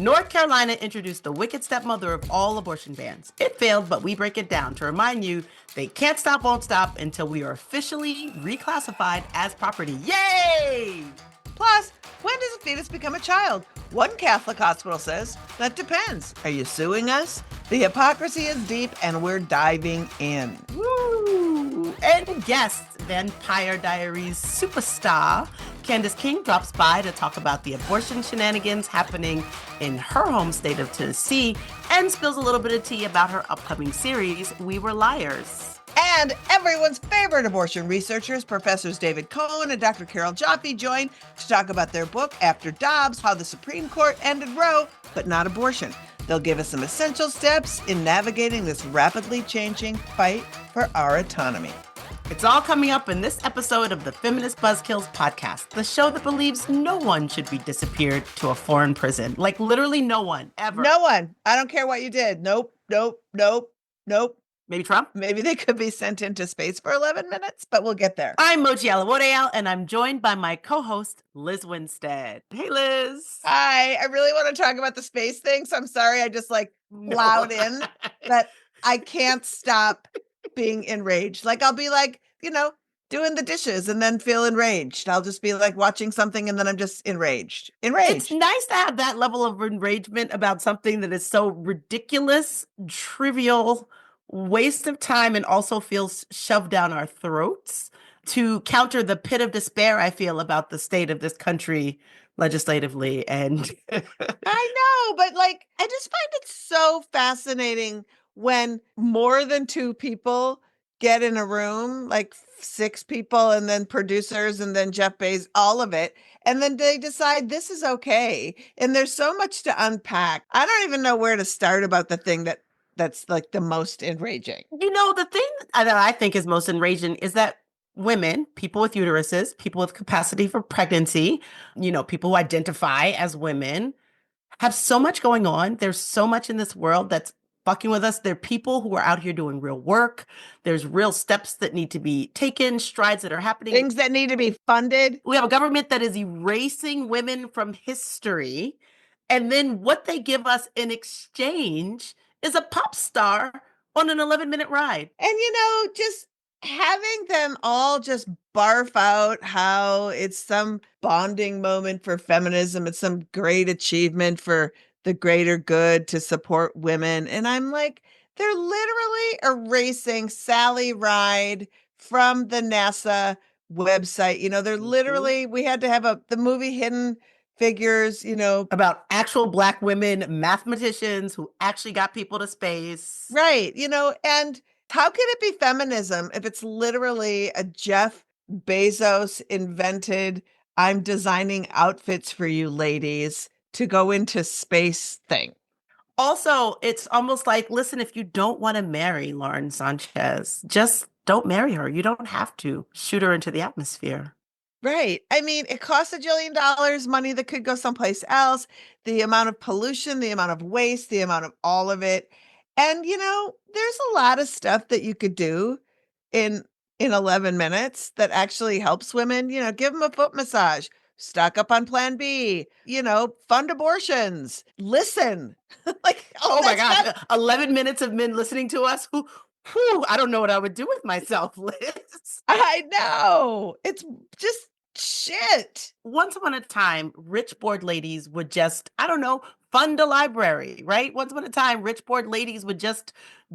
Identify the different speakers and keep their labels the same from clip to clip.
Speaker 1: North Carolina introduced the wicked stepmother of all abortion bans. It failed, but we break it down to remind you they can't stop, won't stop until we are officially reclassified as property. Yay!
Speaker 2: Plus, when does a fetus become a child? One Catholic hospital says, that depends. Are you suing us? The hypocrisy is deep and we're diving in.
Speaker 1: Woo! And guests, Vampire Diaries superstar Candice King drops by to talk about the abortion shenanigans happening in her home state of Tennessee and spills a little bit of tea about her upcoming series, We Were Liars.
Speaker 2: And everyone's favorite abortion researchers, Professors David Cohen and Dr. Carole Joffe, join to talk about their book, After Dobbs, How the Supreme Court Ended Roe, but not abortion. They'll give us some essential steps in navigating this rapidly changing fight for our autonomy.
Speaker 1: It's all coming up in this episode of the Feminist Buzzkills podcast, the show that believes no one should be disappeared to a foreign prison. Like literally no one, ever.
Speaker 2: No one. I don't care what you did. Nope.
Speaker 1: Maybe Trump?
Speaker 2: Maybe they could be sent into space for 11 minutes, but we'll get there.
Speaker 1: I'm Moji Alaworeal, and I'm joined by my co-host, Liz Winstead. Hey, Liz.
Speaker 2: Hi. I really want to talk about the space thing, so I'm sorry I just plowed in, but I can't stop being enraged. I'll be doing the dishes and then feel enraged. I'll just be watching something and then I'm just enraged.
Speaker 1: It's nice to have that level of enragement about something that is so ridiculous, trivial, waste of time, and also feels shoved down our throats to counter the pit of despair I feel about the state of this country legislatively. And
Speaker 2: I know, but I just find it so fascinating when more than two people get in a room, 6 people and then producers and then Jeff Bezos, all of it. And then they decide this is okay. And there's so much to unpack. I don't even know where to start about the thing that's the most enraging.
Speaker 1: The thing that I think is most enraging is that women, people with uteruses, people with capacity for pregnancy, people who identify as women have so much going on. There's so much in this world that's fucking with us. There are people who are out here doing real work. There's real steps that need to be taken, strides that are happening.
Speaker 2: Things that need to be funded.
Speaker 1: We have a government that is erasing women from history. And then what they give us in exchange is a pop star on an 11-minute ride.
Speaker 2: And, just having them all just barf out how it's some bonding moment for feminism. It's some great achievement for the greater good to support women. And I'm they're literally erasing Sally Ride from the NASA website. They're literally, we had to have the movie Hidden Figures,
Speaker 1: about actual Black women mathematicians who actually got people to space.
Speaker 2: Right. And how can it be feminism if it's literally a Jeff Bezos invented, I'm designing outfits for you ladies to go into space thing?
Speaker 1: Also, it's almost listen, if you don't want to marry Lauren Sanchez, just don't marry her. You don't have to shoot her into the atmosphere.
Speaker 2: Right. I mean, it costs $1 jillion, money that could go someplace else, the amount of pollution, the amount of waste, the amount of all of it. And, there's a lot of stuff that you could do in 11 minutes that actually helps women, give them a foot massage, stock up on Plan B, fund abortions, listen.
Speaker 1: Oh my God, 11 minutes of men listening to us who I don't know what I would do with myself, Liz.
Speaker 2: I know. It's just shit.
Speaker 1: Once upon a time, rich bored ladies would just, fund a library, right? Once upon a time, rich bored ladies would just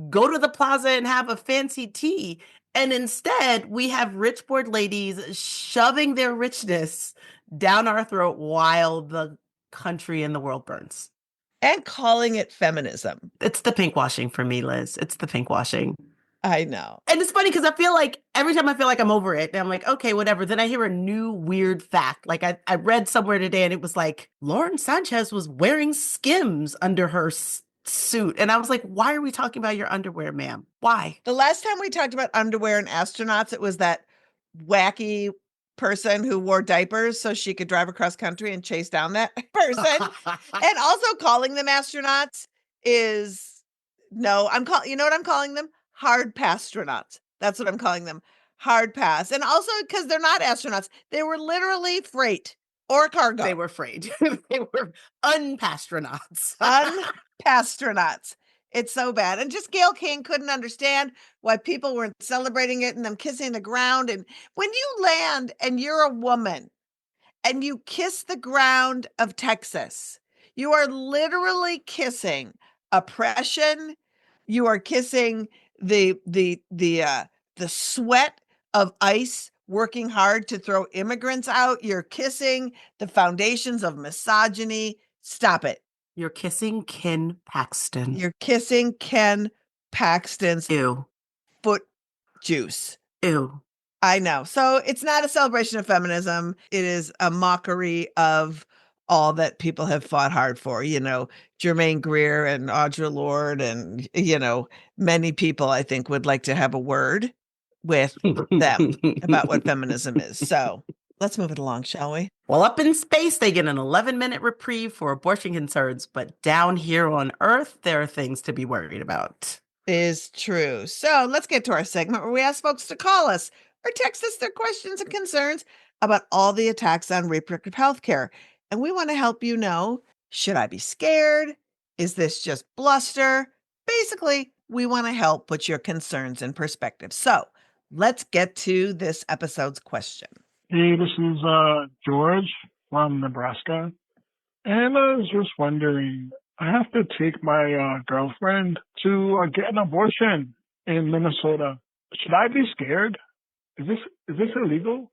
Speaker 1: go to the plaza and have a fancy tea. And instead, we have rich bored ladies shoving their richness down our throat while the country and the world burns.
Speaker 2: And calling it feminism.
Speaker 1: It's the pinkwashing for me, Liz. It's the pinkwashing.
Speaker 2: I know.
Speaker 1: And it's funny because I feel every time I feel I'm over it, and I'm okay, whatever. Then I hear a new weird fact. I read somewhere today and it was Lauren Sanchez was wearing Skims under her suit. And I was why are we talking about your underwear, ma'am? Why?
Speaker 2: The last time we talked about underwear and astronauts, it was that wacky person who wore diapers so she could drive across country and chase down that person. And also calling them astronauts is no, you know what I'm calling them? Hard pastronauts. That's what I'm calling them. Hard pass. And also because they're not astronauts. They were literally freight. or cargo.
Speaker 1: They were afraid. They were unpastronauts.
Speaker 2: Unpastronauts. It's so bad. And just Gayle King couldn't understand why people weren't celebrating it and them kissing the ground. And when you land and you're a woman and you kiss the ground of Texas, you are literally kissing oppression. You are kissing the sweat of ICE working hard to throw immigrants out. You're kissing the foundations of misogyny. Stop it.
Speaker 1: You're kissing Ken Paxton.
Speaker 2: You're kissing Ken Paxton's
Speaker 1: Ew.
Speaker 2: foot juice.
Speaker 1: Ew.
Speaker 2: I know. So it's not a celebration of feminism. It is a mockery of all that people have fought hard for, Germaine Greer and Audre Lorde and, many people I think would like to have a word with them about what feminism is. So let's move it along, shall we?
Speaker 1: Well, up in space, they get an 11-minute reprieve for abortion concerns, but down here on Earth, there are things to be worried about.
Speaker 2: Is true. So let's get to our segment where we ask folks to call us or text us their questions and concerns about all the attacks on reproductive health care. And we want to help you know, should I be scared? Is this just bluster? Basically, we want to help put your concerns in perspective. So let's get to this episode's question.
Speaker 3: Hey, this is George from Nebraska. And I was just wondering, I have to take my girlfriend to get an abortion in Minnesota. Should I be scared? Is this illegal?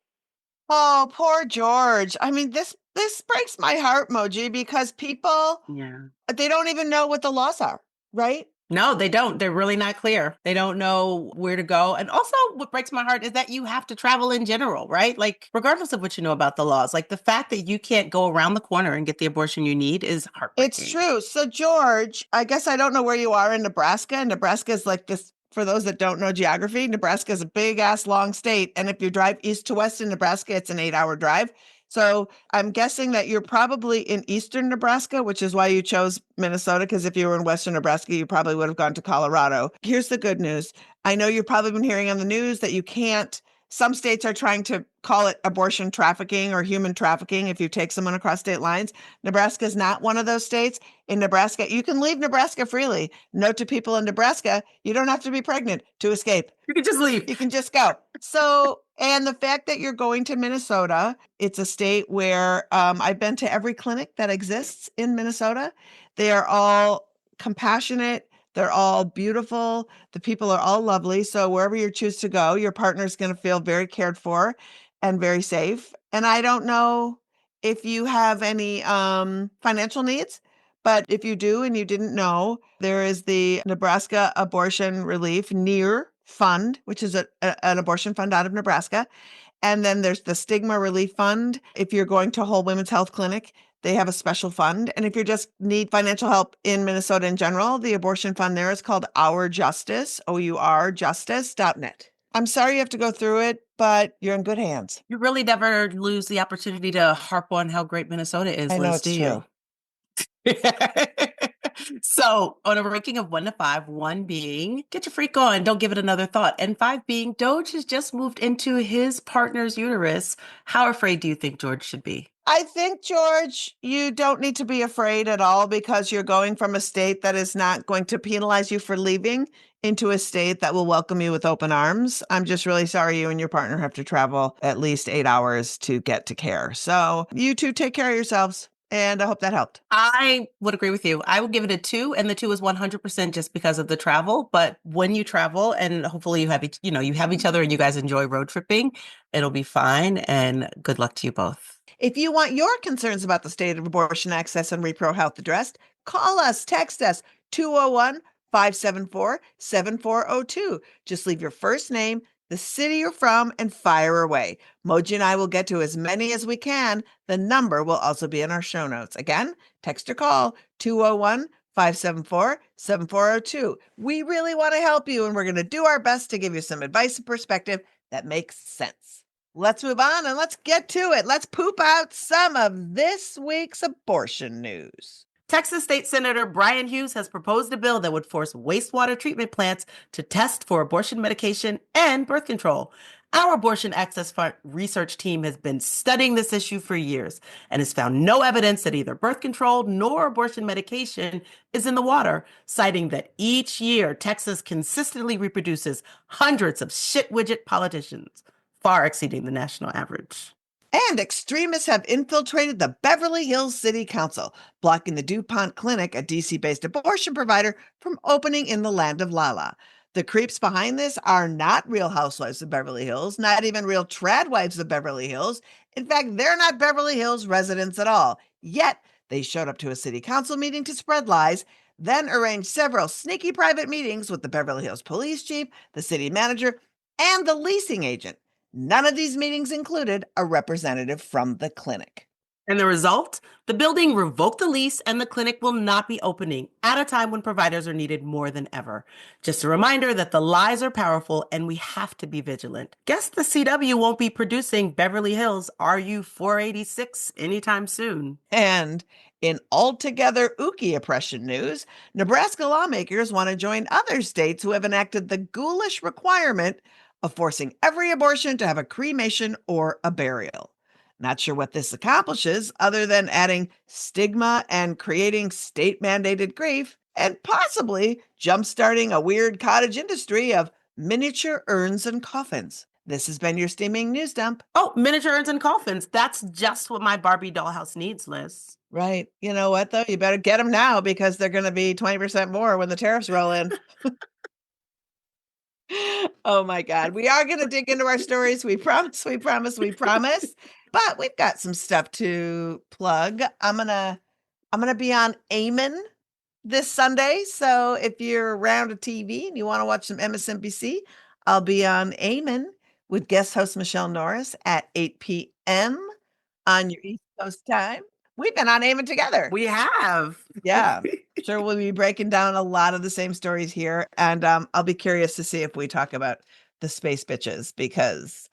Speaker 2: Oh, poor George. I mean, this breaks my heart, Moji, because people, they don't even know what the laws are, right?
Speaker 1: No, they don't. They're really not clear. They don't know where to go. And also what breaks my heart is that you have to travel in general, right? Like, regardless of what you know about the laws, like the fact that you can't go around the corner and get the abortion you need is heartbreaking.
Speaker 2: It's true. So George, I guess I don't know where you are in Nebraska. Nebraska is like this, for those that don't know geography, Nebraska is a big ass long state. And if you drive east to west in Nebraska, it's an 8-hour drive. So I'm guessing that you're probably in eastern Nebraska, which is why you chose Minnesota, because if you were in western Nebraska, you probably would have gone to Colorado. Here's the good news. I know you've probably been hearing on the news that you can't, some states are trying to call it abortion trafficking or human trafficking if you take someone across state lines. Nebraska is not one of those states. In Nebraska, you can leave Nebraska freely. Note to people in Nebraska, you don't have to be pregnant to escape.
Speaker 1: You can just leave.
Speaker 2: You can just go. So, and the fact that you're going to Minnesota, it's a state where I've been to every clinic that exists in Minnesota. They are all compassionate. They're all beautiful. The people are all lovely. So wherever you choose to go, your partner is going to feel very cared for and very safe. And I don't know if you have any financial needs, but if you do and you didn't know, there is the Nebraska Abortion Relief NEAR Fund, which is an abortion fund out of Nebraska. And then there's the Stigma Relief Fund. If you're going to Whole Women's Health Clinic, they have a special fund. And if you just need financial help in Minnesota in general, the abortion fund there is called Our Justice, OURjustice.net. I'm sorry you have to go through it, but you're in good hands.
Speaker 1: You really never lose the opportunity to harp on how great Minnesota is,
Speaker 2: I know
Speaker 1: Liz,
Speaker 2: it's
Speaker 1: do
Speaker 2: true.
Speaker 1: you? So on a ranking of 1 to 5, 1 being get your freak on, don't give it another thought, and 5 being Doge has just moved into his partner's uterus. How afraid do you think George should be?
Speaker 2: I think, George, you don't need to be afraid at all because you're going from a state that is not going to penalize you for leaving into a state that will welcome you with open arms. I'm just really sorry you and your partner have to travel at least 8 hours to get to care. So you two take care of yourselves. And I hope that helped.
Speaker 1: I would agree with you. I would give it a 2, and the 2 is 100% just because of the travel. But when you travel, and hopefully you have each other and you guys enjoy road tripping, it'll be fine. And good luck to you both.
Speaker 2: If you want your concerns about the state of abortion access and repro health addressed, call us, text us, 201-574-7402. Just leave your first name, the city you're from, and fire away. Moji and I will get to as many as we can. The number will also be in our show notes. Again, text or call 201-574-7402. We really want to help you, and we're going to do our best to give you some advice and perspective that makes sense. Let's move on and let's get to it. Let's poop out some of this week's abortion news.
Speaker 1: Texas State Senator Brian Hughes has proposed a bill that would force wastewater treatment plants to test for abortion medication and birth control. Our Abortion Access Fund research team has been studying this issue for years and has found no evidence that either birth control nor abortion medication is in the water, citing that each year Texas consistently reproduces hundreds of shit widget politicians, far exceeding the national average.
Speaker 2: And extremists have infiltrated the Beverly Hills City Council, blocking the DuPont Clinic, a DC-based abortion provider, from opening in the land of Lala. The creeps behind this are not Real Housewives of Beverly Hills, not even Real Tradwives of Beverly Hills. In fact, they're not Beverly Hills residents at all. Yet, they showed up to a city council meeting to spread lies, then arranged several sneaky private meetings with the Beverly Hills police chief, the city manager, and the leasing agent. None of these meetings included a representative from the clinic.
Speaker 1: And the result? The building revoked the lease and the clinic will not be opening at a time when providers are needed more than ever. Just a reminder that the lies are powerful and we have to be vigilant. Guess the CW won't be producing Beverly Hills RU 486 anytime soon.
Speaker 2: And in altogether ooky oppression news, Nebraska lawmakers want to join other states who have enacted the ghoulish requirement of forcing every abortion to have a cremation or a burial. Not sure what this accomplishes other than adding stigma and creating state-mandated grief, and possibly jump-starting a weird cottage industry of miniature urns and coffins. This has been your steaming news dump.
Speaker 1: Oh, miniature urns and coffins. That's just what my Barbie dollhouse needs, Liz.
Speaker 2: Right. You know what, though? You better get them now because they're going to be 20% more when the tariffs roll in. Oh my God. We are going to dig into our stories. We promise, we promise, we promise. But we've got some stuff to plug. I'm gonna be on Amen this Sunday. So if you're around a TV and you want to watch some MSNBC, I'll be on Amen with guest host Michelle Norris at 8 p.m. on your East Coast time. We've been on Amen together.
Speaker 1: We have.
Speaker 2: Yeah. Sure, we'll be breaking down a lot of the same stories here. And I'll be curious to see if we talk about the space bitches because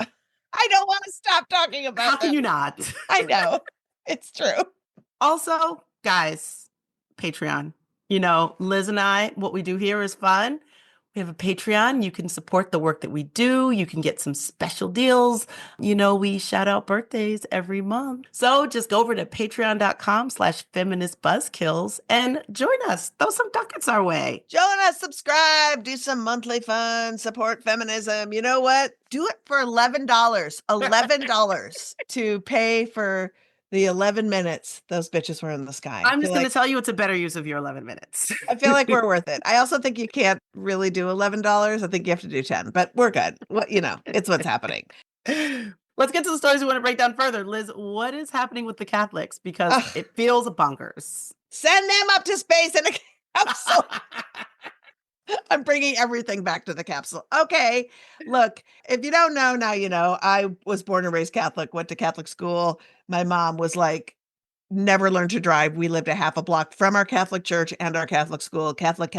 Speaker 2: I don't want to stop talking about
Speaker 1: How can
Speaker 2: them.
Speaker 1: you not?
Speaker 2: I know. It's true.
Speaker 1: Also, guys, Patreon. You know, Liz and I, what we do here is fun. We have a Patreon. You can support the work that we do. You can get some special deals. You know, we shout out birthdays every month. So just go over to patreon.com/feministbuzzkills and join us. Throw some ducats our way.
Speaker 2: Join us, subscribe, do some monthly fun, support feminism. You know what? Do it for $11. $11 to pay for the 11 minutes those bitches were in the sky.
Speaker 1: I'm just going to tell you it's a better use of your 11 minutes.
Speaker 2: I feel like we're worth it. I also think you can't really do $11. I think you have to do 10, but we're good. Well, you know, it's what's happening.
Speaker 1: Let's get to the stories we want to break down further. Liz, what is happening with the Catholics? Because it feels bonkers.
Speaker 2: Send them up to space in a capsule. I'm bringing everything back to the capsule. Okay, look, if you don't know, now you know. I was born and raised Catholic, went to Catholic school. My mom was like, never learned to drive. We lived a half a block from our Catholic church and our Catholic school, Catholic.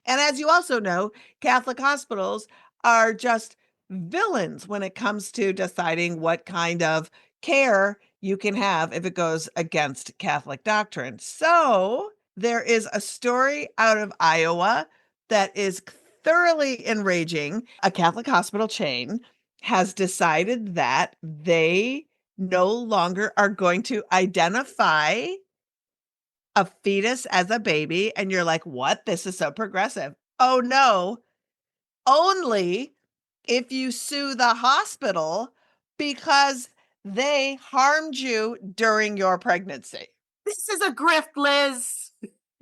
Speaker 2: And as you also know, Catholic hospitals are just villains when it comes to deciding what kind of care you can have if it goes against Catholic doctrine. So there is a story out of Iowa that is thoroughly enraging. A Catholic hospital chain has decided that they no longer are going to identify a fetus as a baby. And you're like, what? This is so progressive. Oh no. Only if you sue the hospital because they harmed you during your pregnancy.
Speaker 1: This is a grift, Liz.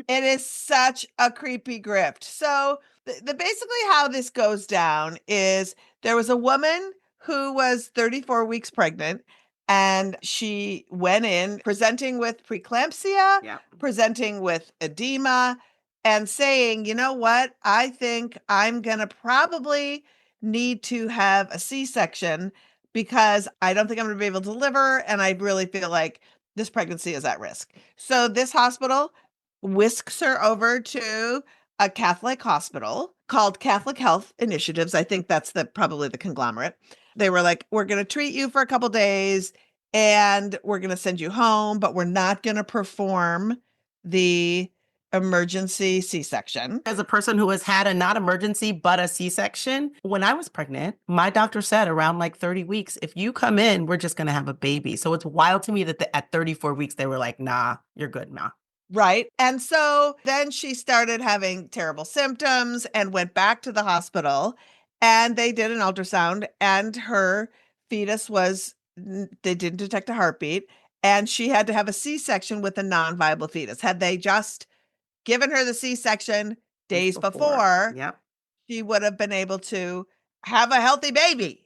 Speaker 2: It is such a creepy grift. So the basically how this goes down is there was a woman who was 34 weeks pregnant and she went in presenting with preeclampsia, presenting with edema and saying, you know what? I think I'm going to probably need to have a C-section because I don't think I'm going to be able to deliver. And I really feel like this pregnancy is at risk. So this hospital whisks her over to a Catholic hospital called Catholic Health Initiatives. I think that's probably the conglomerate. They were like, we're going to treat you for a couple days and we're going to send you home, but we're not going to perform the emergency C-section.
Speaker 1: As a person who has had a not emergency, but a C-section, when I was pregnant, my doctor said around like 30 weeks, if you come in, we're just going to have a baby. So it's wild to me that at 34 weeks, they were like, nah, you're good now.
Speaker 2: Right. And so then she started having terrible symptoms and went back to the hospital, and they did an ultrasound, and her fetus they didn't detect a heartbeat, and she had to have a C-section with a non-viable fetus. Had they just given her the C-section days before,
Speaker 1: yep,
Speaker 2: she would have been able to have a healthy baby.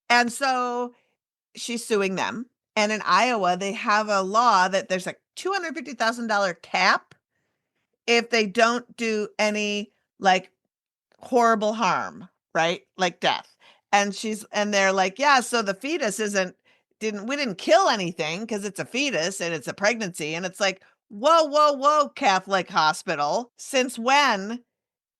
Speaker 2: And so she's suing them. And in Iowa, they have a law that there's a $250,000 cap if they don't do any like horrible harm, right? Like death. And they're like, yeah, so the fetus we didn't kill anything because it's a fetus and it's a pregnancy. And it's like, whoa, whoa, whoa, Catholic hospital. Since when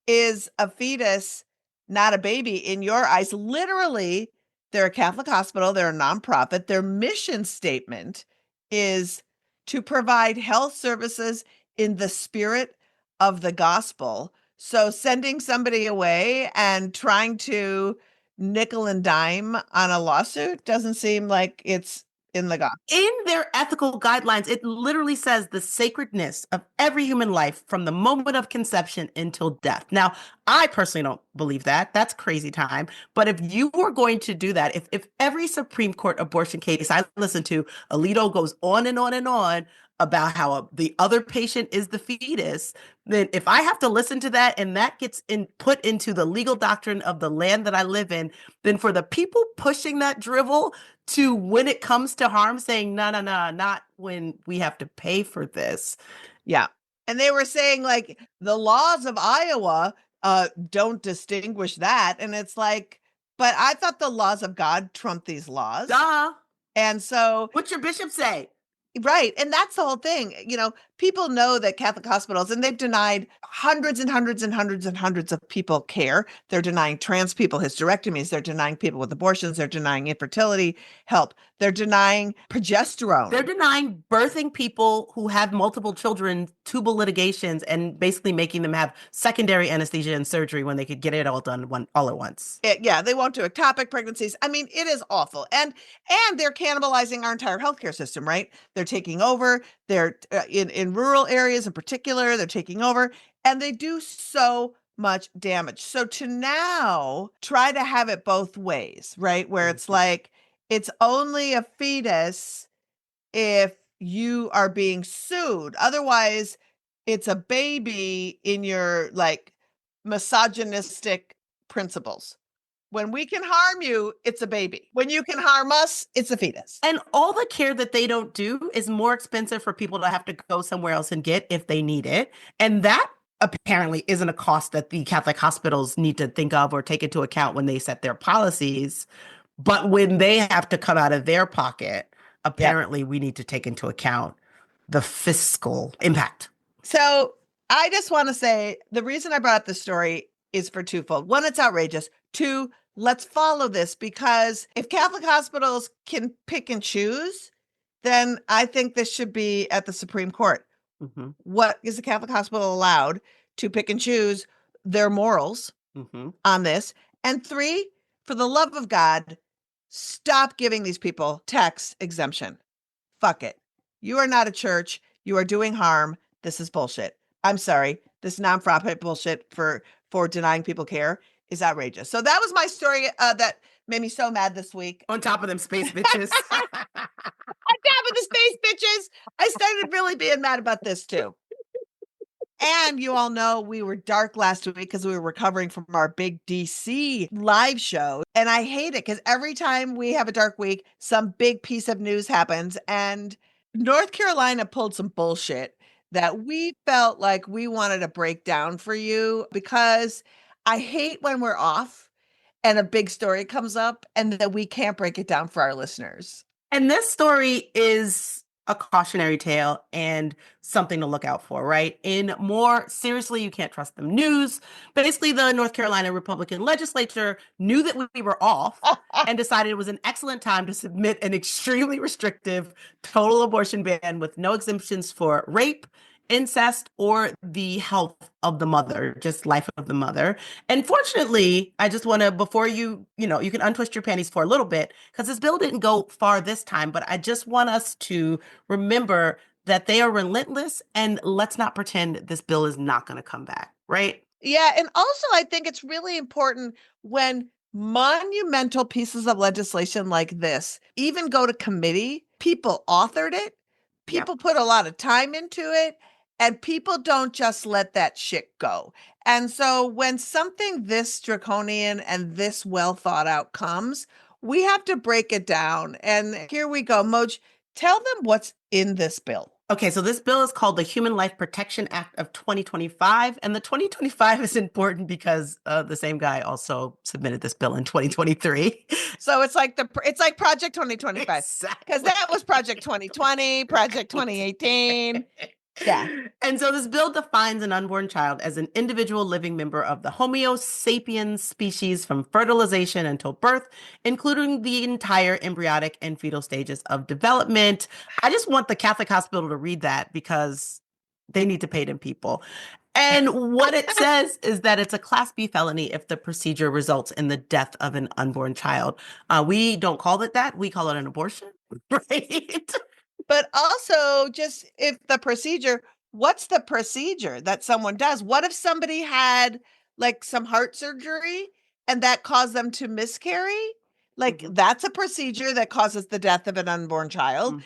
Speaker 2: is a fetus not a baby in your eyes? Literally, they're a Catholic hospital, they're a nonprofit. Their mission statement is to provide health services in the spirit of the gospel. So sending somebody away and trying to nickel and dime on a lawsuit doesn't seem like it's in the gospel.
Speaker 1: In their ethical guidelines, it literally says the sacredness of every human life from the moment of conception until death. Now, I personally don't believe that. That's crazy time. But if you were going to do that, if every Supreme Court abortion case I listen to, Alito goes on and on and on about how the other patient is the fetus, then if I have to listen to that and that gets put into the legal doctrine of the land that I live in, then for the people pushing that drivel to when it comes to harm saying, no, not when we have to pay for this.
Speaker 2: Yeah. And they were saying like the laws of Iowa don't distinguish that. And it's like, but I thought the laws of God trump these laws.
Speaker 1: Duh.
Speaker 2: And so
Speaker 1: what's your bishop say?
Speaker 2: Right. And that's the whole thing. People know that Catholic hospitals, and they've denied hundreds and hundreds and hundreds and hundreds of people care. They're denying trans people hysterectomies. They're denying people with abortions. They're denying infertility help. They're denying progesterone.
Speaker 1: They're denying birthing people who have multiple children, tubal litigations, and basically making them have secondary anesthesia and surgery when they could get it all done all at once.
Speaker 2: They won't do ectopic pregnancies. I mean, it is awful. And they're cannibalizing our entire healthcare system, right? They're taking over. They're in rural areas in particular, they're taking over, and they do so much damage. So to now try to have it both ways, right? Where it's like, it's only a fetus if you are being sued. Otherwise, it's a baby in your like misogynistic principles. When we can harm you, it's a baby. When you can harm us, it's a fetus.
Speaker 1: And all the care that they don't do is more expensive for people to have to go somewhere else and get if they need it. And that apparently isn't a cost that the Catholic hospitals need to think of or take into account when they set their policies. But when they have to come out of their pocket, apparently we need to take into account the fiscal impact.
Speaker 2: So I just want to say the reason I brought up this story is for twofold. One, it's outrageous. Two, let's follow this, because if Catholic hospitals can pick and choose, then I think this should be at the Supreme Court.
Speaker 1: Mm-hmm.
Speaker 2: What is the Catholic hospital allowed to pick and choose their morals on this? And three, for the love of God, stop giving these people tax exemption. Fuck it. You are not a church. You are doing harm. This is bullshit. I'm sorry. This nonprofit bullshit for denying people care is outrageous. So that was my story that made me so mad this week.
Speaker 1: On top of them space bitches.
Speaker 2: On top of the space bitches, I started really being mad about this too. And you all know we were dark last week because we were recovering from our big DC live show. And I hate it because every time we have a dark week, some big piece of news happens. And North Carolina pulled some bullshit that we felt like we wanted to break down for you, because I hate when we're off and a big story comes up and that we can't break it down for our listeners.
Speaker 1: And this story is a cautionary tale and something to look out for, right? In more seriously, you can't trust them news. Basically, the North Carolina Republican legislature knew that we were off and decided it was an excellent time to submit an extremely restrictive total abortion ban with no exemptions for rape, incest or the health of the mother, just life of the mother. And fortunately, I just want to, before you can untwist your panties for a little bit, because this bill didn't go far this time, but I just want us to remember that they are relentless, and let's not pretend this bill is not going to come back, right?
Speaker 2: Yeah. And also, I think it's really important when monumental pieces of legislation like this even go to committee, people authored it, people put a lot of time into it, and people don't just let that shit go. And so when something this draconian and this well thought out comes, we have to break it down. And here we go. Moj, tell them what's in this bill.
Speaker 1: Okay, so this bill is called the Human Life Protection Act of 2025. And the 2025 is important because the same guy also submitted this bill in 2023.
Speaker 2: So it's like Project 2025.
Speaker 1: Exactly.
Speaker 2: Because that was Project 2020, Project 2018. Yeah.
Speaker 1: And so this bill defines an unborn child as an individual living member of the Homo sapiens species from fertilization until birth, including the entire embryonic and fetal stages of development. I just want the Catholic hospital to read that because they need to pay them people. And what it says is that it's a Class B felony if the procedure results in the death of an unborn child. We don't call it that. We call it an abortion, right?
Speaker 2: But also, just if the procedure, what's the procedure that someone does? What if somebody had like some heart surgery and that caused them to miscarry? Like that's a procedure that causes the death of an unborn child.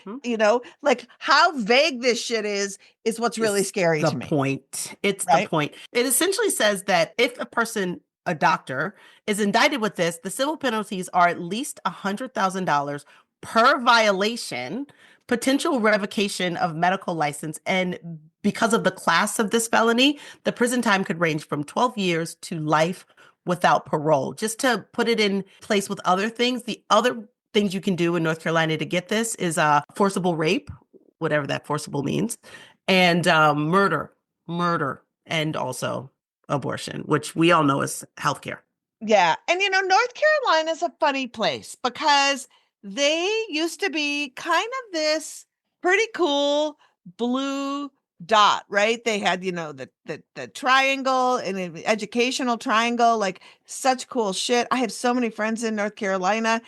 Speaker 2: Like how vague this shit is what's really scary to me.
Speaker 1: It's the point. It essentially says that if a doctor, is indicted with this, the civil penalties are at least $100,000 per violation, potential revocation of medical license, and because of the class of this felony, the prison time could range from 12 years to life without parole. Just to put it in place with other things, the other things you can do in North Carolina to get this is forcible rape, whatever that forcible means, and murder, and also abortion, which we all know is healthcare.
Speaker 2: Yeah. And, North Carolina is a funny place because they used to be kind of this pretty cool blue dot, right? They had, the triangle and an educational triangle, like such cool shit. I have so many friends in North Carolina.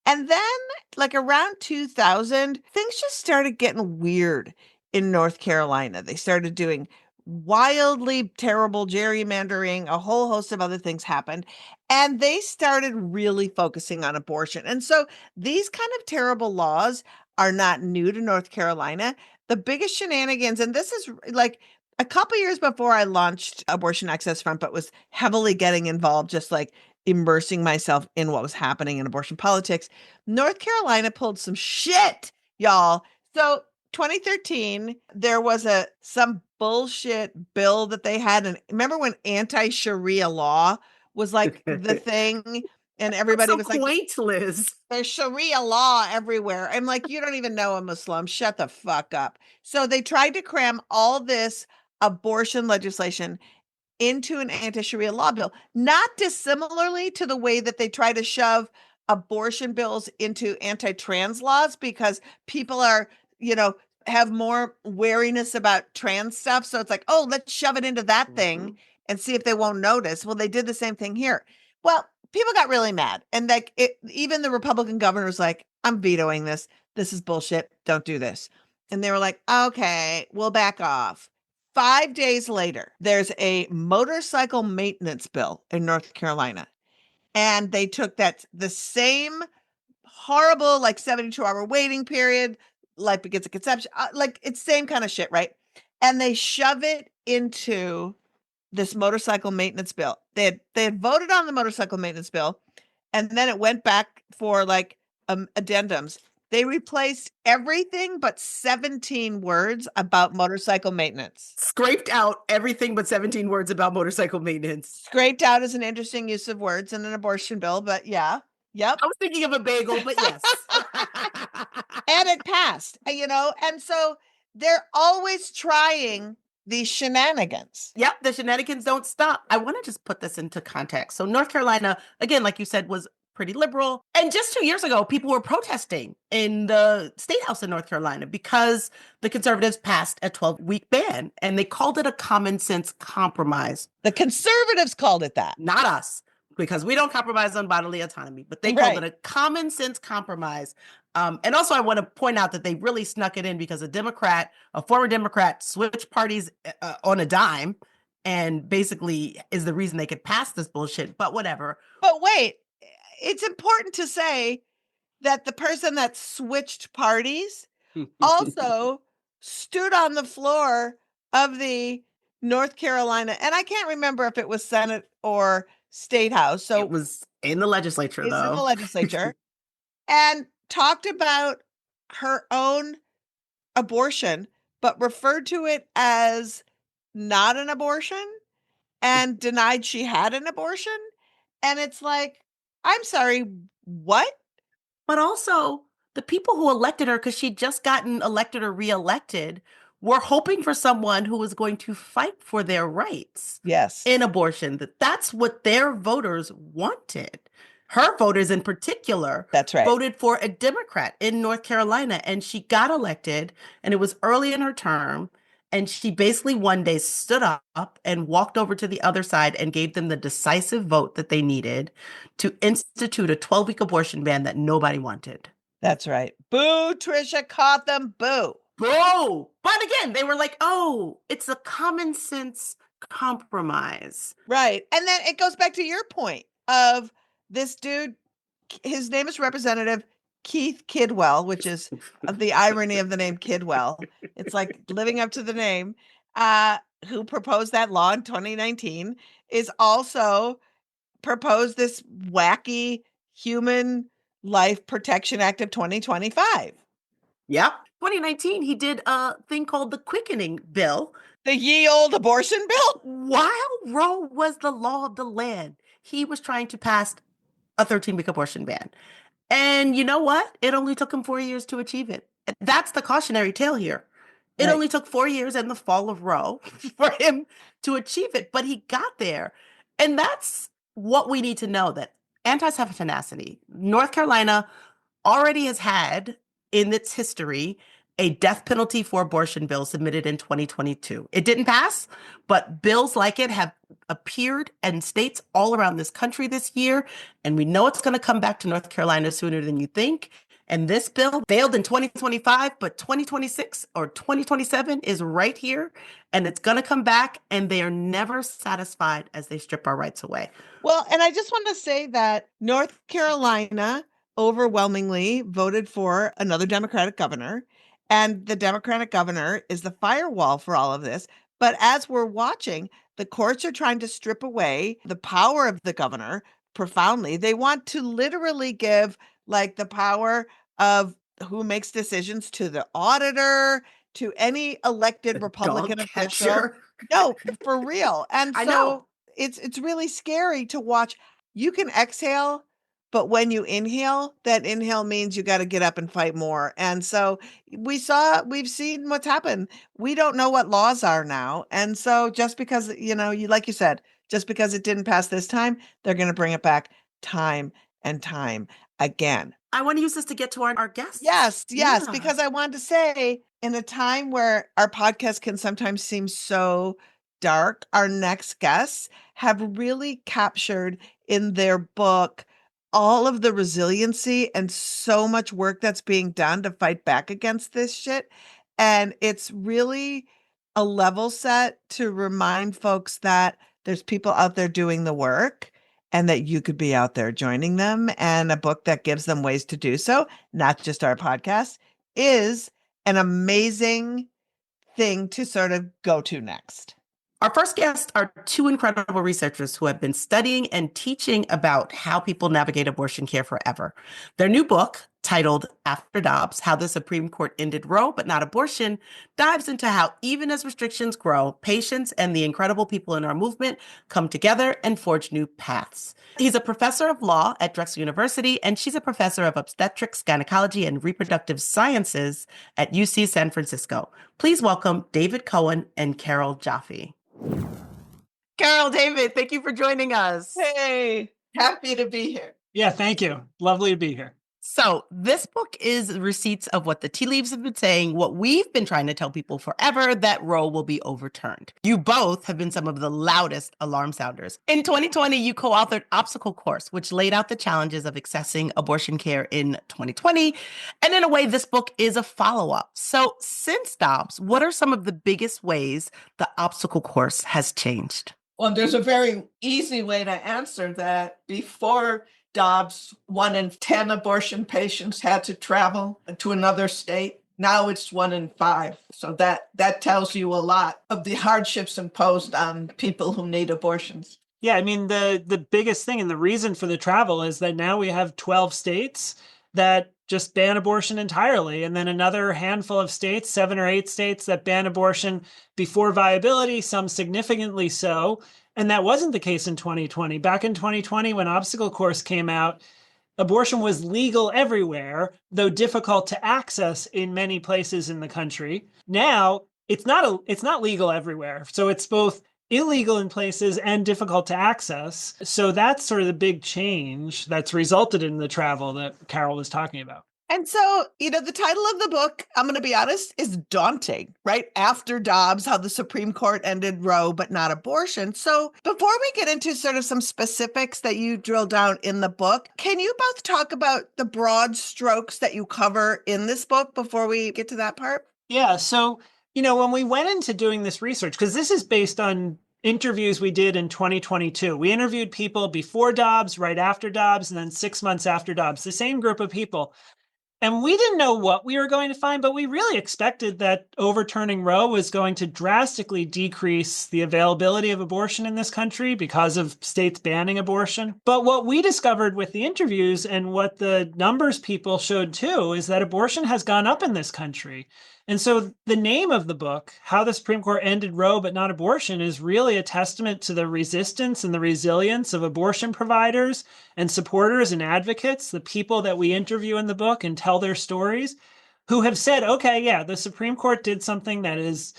Speaker 2: And then like around 2000, things just started getting weird in North Carolina. They started doing wildly terrible gerrymandering, a whole host of other things happened, and they started really focusing on abortion. And so these kind of terrible laws are not new to North Carolina. The biggest shenanigans, and this is like a couple years before I launched Abortion Access Front, but was heavily getting involved, just like immersing myself in what was happening in abortion politics. North Carolina pulled some shit, y'all. So 2013, there was some bullshit bill that they had. And remember when anti-Sharia law was like the thing, and everybody was like,
Speaker 1: Liz.
Speaker 2: There's Sharia law everywhere. I'm like, you don't even know a Muslim. Shut the fuck up. So they tried to cram all this abortion legislation into an anti-Sharia law bill, not dissimilarly to the way that they try to shove abortion bills into anti-trans laws because people are, have more wariness about trans stuff. So it's like, oh, let's shove it into that thing and see if they won't notice. Well, they did the same thing here. Well, people got really mad. And even the Republican governor was like, I'm vetoing this. This is bullshit. Don't do this. And they were like, okay, we'll back off. 5 days later, there's a motorcycle maintenance bill in North Carolina. And they took the same horrible, like 72-hour waiting period, life begins at conception, like it's same kind of shit, right? And they shove it into this motorcycle maintenance bill. They had voted on the motorcycle maintenance bill, and then it went back for like addendums. They replaced everything but 17 words about motorcycle maintenance.
Speaker 1: Scraped out everything but 17 words about motorcycle maintenance.
Speaker 2: Scraped out is an interesting use of words in an abortion bill, but yeah. Yep.
Speaker 1: I was thinking of a bagel, but yes.
Speaker 2: And it passed, and so they're always trying these shenanigans.
Speaker 1: Yep, the shenanigans don't stop. I want to just put this into context. So North Carolina, again, like you said, was pretty liberal. And just 2 years ago, people were protesting in the state house in North Carolina because the conservatives passed a 12-week ban, and they called it a common sense compromise.
Speaker 2: The conservatives called it that.
Speaker 1: Not us, because we don't compromise on bodily autonomy, but they called it a common sense compromise. And also, I want to point out that they really snuck it in because a former Democrat, switched parties on a dime, and basically is the reason they could pass this bullshit, but whatever.
Speaker 2: But wait, it's important to say that the person that switched parties also stood on the floor of the North Carolina, and I can't remember if it was Senate or State House. So
Speaker 1: it was in the legislature,
Speaker 2: it's
Speaker 1: though.
Speaker 2: in the legislature, and talked about her own abortion, but referred to it as not an abortion and denied she had an abortion. And it's like, I'm sorry, what?
Speaker 1: But also, the people who elected her, because she'd just gotten elected or reelected, were hoping for someone who was going to fight for their rights.
Speaker 2: Yes.
Speaker 1: In abortion. That's what their voters wanted. Her voters in particular,
Speaker 2: that's right,
Speaker 1: voted for a Democrat in North Carolina, and she got elected, and it was early in her term. And she basically one day stood up and walked over to the other side and gave them the decisive vote that they needed to institute a 12-week abortion ban that nobody wanted.
Speaker 2: That's right. Boo, Trisha caught them. Boo.
Speaker 1: Boo. But again, they were like, oh, it's a common sense compromise.
Speaker 2: Right. And then it goes back to your point of this dude. His name is Representative Keith Kidwell, which is the irony of the name Kidwell. It's like living up to the name, who proposed that law in 2019, is also proposed this wacky Human Life Protection Act of 2025.
Speaker 1: Yep. 2019, he did a thing called the quickening bill.
Speaker 2: The ye old abortion bill?
Speaker 1: While Roe was the law of the land, he was trying to pass a 13-week abortion ban. And you know what? It only took him 4 years to achieve it. That's the cautionary tale here. It only took 4 years and the fall of Roe for him to achieve it, but he got there. And that's what we need to know, that antis have tenacity. North Carolina already has had in its history a death penalty for abortion bill submitted in 2022. It didn't pass, but bills like it have appeared in states all around this country this year. And we know it's going to come back to North Carolina sooner than you think. And this bill failed in 2025, but 2026 or 2027 is right here. And it's going to come back, and they are never satisfied as they strip our rights away.
Speaker 2: Well, and I just want to say that North Carolina overwhelmingly voted for another Democratic governor. And the Democratic governor is the firewall for all of this. But as we're watching, the courts are trying to strip away the power of the governor profoundly. They want to literally give like the power of who makes decisions to the auditor, to any elected Republican official. No, for real. And so it's really scary to watch. You can exhale, but when you inhale, that inhale means you got to get up and fight more. And so we've seen what's happened. We don't know what laws are now. And so just because, like you said, just because it didn't pass this time, they're going to bring it back time and time again.
Speaker 1: I want to use this to get to our guests.
Speaker 2: Yes, because I wanted to say, in a time where our podcast can sometimes seem so dark, our next guests have really captured in their book all of the resiliency and so much work that's being done to fight back against this shit. And it's really a level set to remind folks that there's people out there doing the work and that you could be out there joining them. And a book that gives them ways to do so, not just our podcast, is an amazing thing to sort of go to next.
Speaker 1: Our first guests are two incredible researchers who have been studying and teaching about how people navigate abortion care forever. Their new book, titled After Dobbs, How the Supreme Court Ended Roe But Not Abortion, dives into how even as restrictions grow, patients and the incredible people in our movement come together and forge new paths. He's a professor of law at Drexel University, and she's a professor of obstetrics, gynecology, and reproductive sciences at UC San Francisco. Please welcome David Cohen and Carole Joffe. Carole, David, thank you for joining us.
Speaker 2: Hey, happy to be here.
Speaker 4: Yeah, thank you. Lovely to be here.
Speaker 1: So this book is receipts of what the tea leaves have been saying, what we've been trying to tell people forever, that Roe will be overturned. You both have been some of the loudest alarm sounders. In 2020, you co-authored Obstacle Course, which laid out the challenges of accessing abortion care in 2020. And in a way, this book is a follow-up. So since Dobbs, what are some of the biggest ways the Obstacle Course has changed?
Speaker 5: Well, there's a very easy way to answer that. Before Dobbs, 1 in 10 abortion patients had to travel to another state. Now it's 1 in 5. So that tells you a lot of the hardships imposed on people who need abortions.
Speaker 4: Yeah, I mean, the biggest thing and the reason for the travel is that now we have 12 states that just ban abortion entirely. And then another handful of states, 7 or 8 states that ban abortion before viability, some significantly so. And that wasn't the case in 2020. Back in 2020, when Obstacle Course came out, abortion was legal everywhere, though difficult to access in many places in the country. Now, it's not legal everywhere. So it's both illegal in places and difficult to access. So that's sort of the big change that's resulted in the travel that Carole was talking about.
Speaker 2: And so, the title of the book, I'm going to be honest, is daunting, right? After Dobbs, how the Supreme Court ended Roe, but not abortion. So before we get into sort of some specifics that you drill down in the book, can you both talk about the broad strokes that you cover in this book before we get to that part?
Speaker 4: Yeah. So, when we went into doing this research, because this is based on interviews we did in 2022, we interviewed people before Dobbs, right after Dobbs, and then 6 months after Dobbs, the same group of people. And we didn't know what we were going to find, but we really expected that overturning Roe was going to drastically decrease the availability of abortion in this country because of states banning abortion. But what we discovered with the interviews and what the numbers people showed too is that abortion has gone up in this country. And so the name of the book, How the Supreme Court Ended Roe But Not Abortion, is really a testament to the resistance and the resilience of abortion providers and supporters and advocates, the people that we interview in the book and tell their stories, who have said, okay, yeah, the Supreme Court did something that is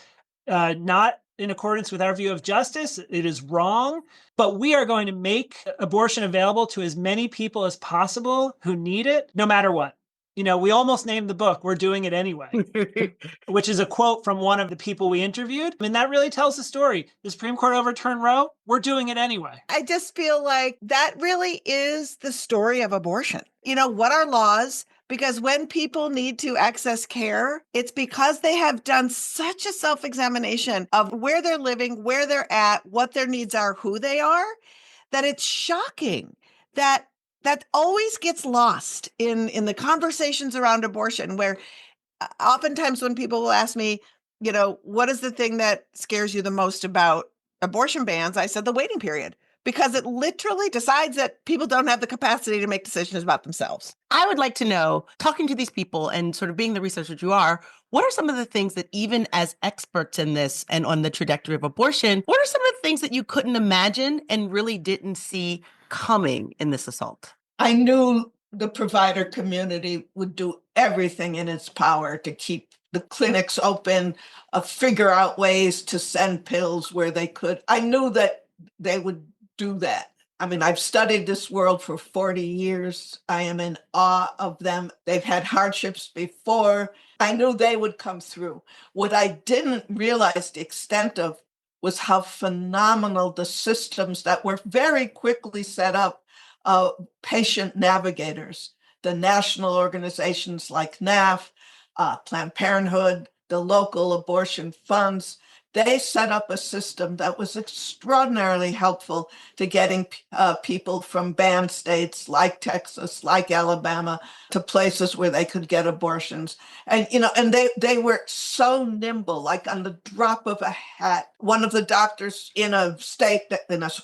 Speaker 4: not in accordance with our view of justice. It is wrong, but we are going to make abortion available to as many people as possible who need it, no matter what. We almost named the book, We're Doing It Anyway, which is a quote from one of the people we interviewed. I mean, that really tells the story. The Supreme Court overturned Roe. We're doing it anyway.
Speaker 2: I just feel like that really is the story of abortion. What are laws? Because when people need to access care, it's because they have done such a self-examination of where they're living, where they're at, what their needs are, who they are, that it's shocking that always gets lost in the conversations around abortion, where oftentimes when people will ask me, what is the thing that scares you the most about abortion bans? I said the waiting period, because it literally decides that people don't have the capacity to make decisions about themselves.
Speaker 1: I would like to know, talking to these people and sort of being the researcher you are, what are some of the things that even as experts in this and on the trajectory of abortion, what are some of the things that you couldn't imagine and really didn't see coming in this assault?
Speaker 5: I knew the provider community would do everything in its power to keep the clinics open, figure out ways to send pills where they could. I knew that they would do that. I mean, I've studied this world for 40 years. I am in awe of them. They've had hardships before. I knew they would come through. What I didn't realize the extent of was how phenomenal the systems that were very quickly set up, patient navigators, the national organizations like NAF, Planned Parenthood, the local abortion funds, they set up a system that was extraordinarily helpful to getting people from banned states like Texas, like Alabama, to places where they could get abortions. And, and they were so nimble, like on the drop of a hat. One of the doctors in a state,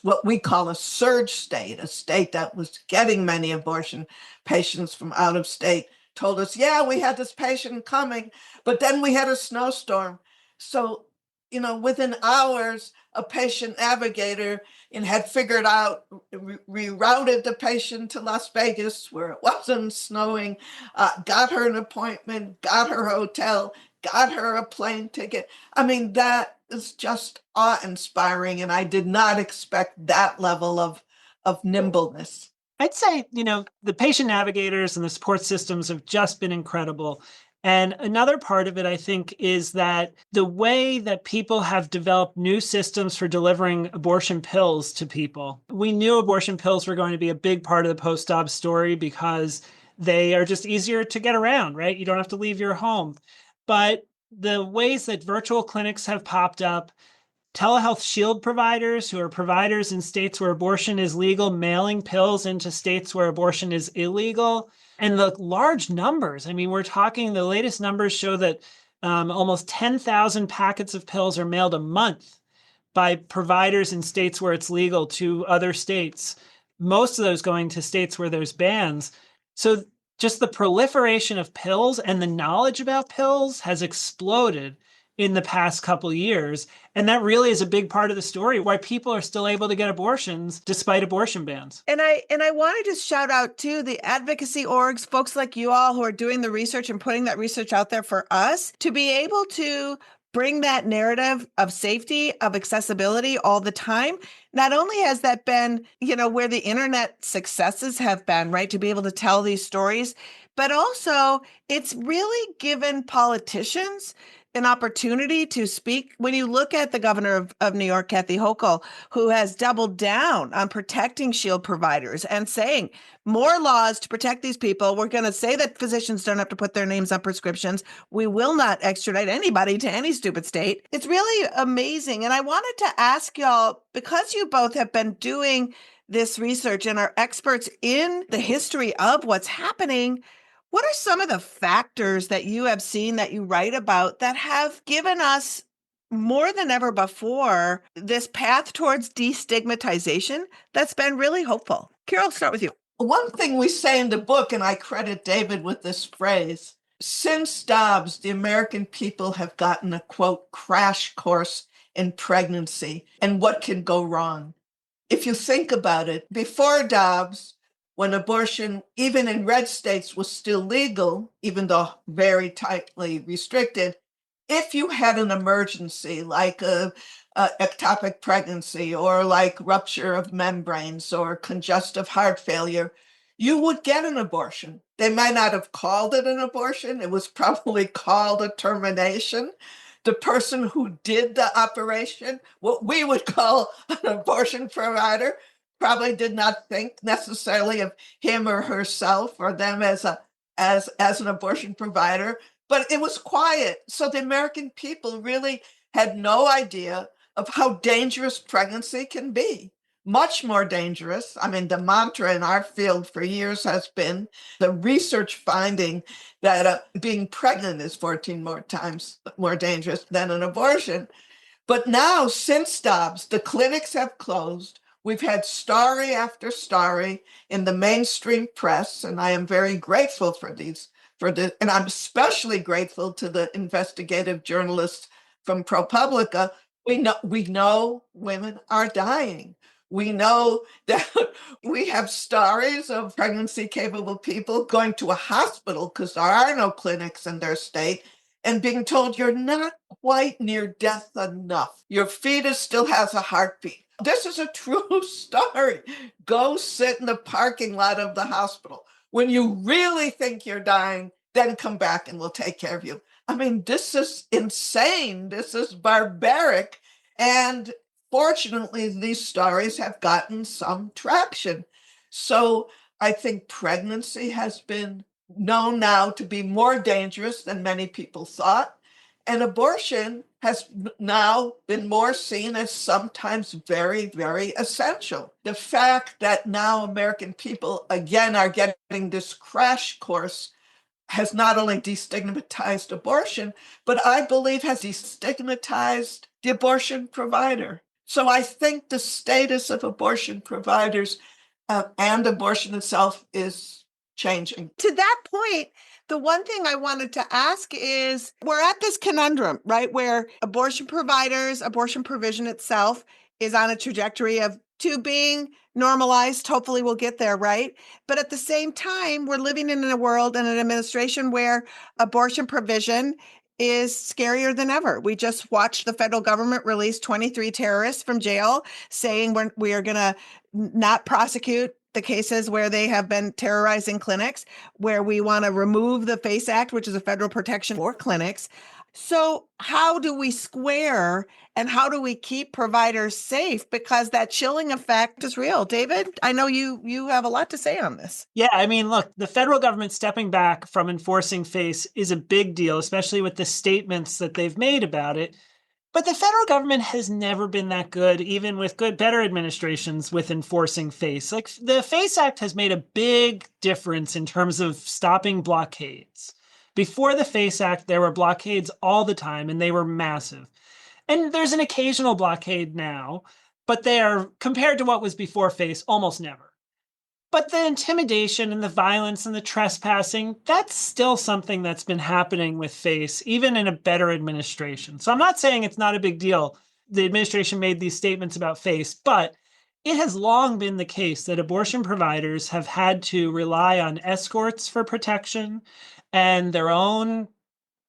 Speaker 5: what we call a surge state, a state that was getting many abortion patients from out of state, told us, yeah, we had this patient coming, but then we had a snowstorm. So within hours, a patient navigator had figured out, rerouted the patient to Las Vegas where it wasn't snowing, got her an appointment, got her hotel, got her a plane ticket. I mean, that is just awe-inspiring, and I did not expect that level of nimbleness.
Speaker 4: I'd say, the patient navigators and the support systems have just been incredible. And another part of it, I think, is that the way that people have developed new systems for delivering abortion pills to people. We knew abortion pills were going to be a big part of the post-op story because they are just easier to get around, right? You don't have to leave your home. But the ways that virtual clinics have popped up, telehealth shield providers who are providers in states where abortion is legal, mailing pills into states where abortion is illegal, and the large numbers. I mean, we're talking, the latest numbers show that almost 10,000 packets of pills are mailed a month by providers in states where it's legal to other states, most of those going to states where there's bans. So just the proliferation of pills and the knowledge about pills has exploded in the past couple of years. And that really is a big part of the story, why people are still able to get abortions despite abortion bans.
Speaker 2: And I want to just shout out to the advocacy orgs, folks like you all who are doing the research and putting that research out there for us to be able to bring that narrative of safety, of accessibility all the time. Not only has that been, where the internet successes have been, right, to be able to tell these stories, but also it's really given politicians an opportunity to speak. When you look at the governor of New York, Kathy Hochul, who has doubled down on protecting shield providers and saying more laws to protect these people. We're going to say that physicians don't have to put their names on prescriptions. We will not extradite anybody to any stupid state. It's really amazing. And I wanted to ask y'all, because you both have been doing this research and are experts in the history of what's happening, what are some of the factors that you have seen that you write about that have given us more than ever before this path towards destigmatization that's been really hopeful? Carole, I'll start with you.
Speaker 5: One thing we say in the book, and I credit David with this phrase, since Dobbs, the American people have gotten a, quote, crash course in pregnancy and what can go wrong. If you think about it, before Dobbs, when abortion, even in red states, was still legal, even though very tightly restricted, if you had an emergency like a ectopic pregnancy or like rupture of membranes or congestive heart failure, you would get an abortion. They might not have called it an abortion. It was probably called a termination. The person who did the operation, what we would call an abortion provider, probably did not think necessarily of him or herself or them as an abortion provider, but it was quiet. So the American people really had no idea of how dangerous pregnancy can be. Much more dangerous. I mean, the mantra in our field for years has been the research finding that being pregnant is 14 more times more dangerous than an abortion. But now, since Dobbs, the clinics have closed. We've had story after story in the mainstream press, and I am very grateful for this, and I'm especially grateful to the investigative journalists from ProPublica. We know women are dying. We know that we have stories of pregnancy-capable people going to a hospital because there are no clinics in their state and being told you're not quite near death enough. Your fetus still has a heartbeat. This is a true story. Go sit in the parking lot of the hospital. When you really think you're dying, then come back and we'll take care of you. I mean, this is insane. This is barbaric. And fortunately, these stories have gotten some traction. So I think pregnancy has been known now to be more dangerous than many people thought. And abortion has now been more seen as sometimes very, very essential. The fact that now American people, again, are getting this crash course has not only destigmatized abortion, but I believe has destigmatized the abortion provider. So I think the status of abortion providers and abortion itself is changing.
Speaker 2: To that point, the one thing I wanted to ask is, we're at this conundrum, right, where abortion providers, abortion provision itself is on a trajectory to being normalized. Hopefully we'll get there, right? But at the same time, we're living in a world and an administration where abortion provision is scarier than ever. We just watched the federal government release 23 terrorists from jail, saying we are going to not prosecute the cases where they have been terrorizing clinics, where we want to remove the FACE Act, which is a federal protection for clinics. So how do we square and how do we keep providers safe? Because that chilling effect is real. David, I know you have a lot to say on this.
Speaker 4: Yeah, I mean, look, the federal government stepping back from enforcing FACE is a big deal, especially with the statements that they've made about it. But the federal government has never been that good, even with better administrations, with enforcing FACE. Like, the FACE Act has made a big difference in terms of stopping blockades. Before the FACE Act, there were blockades all the time, and they were massive. And there's an occasional blockade now, but they are, compared to what was before FACE, almost never. But the intimidation and the violence and the trespassing, that's still something that's been happening with FACE, even in a better administration. So I'm not saying it's not a big deal. The administration made these statements about FACE, but it has long been the case that abortion providers have had to rely on escorts for protection and their own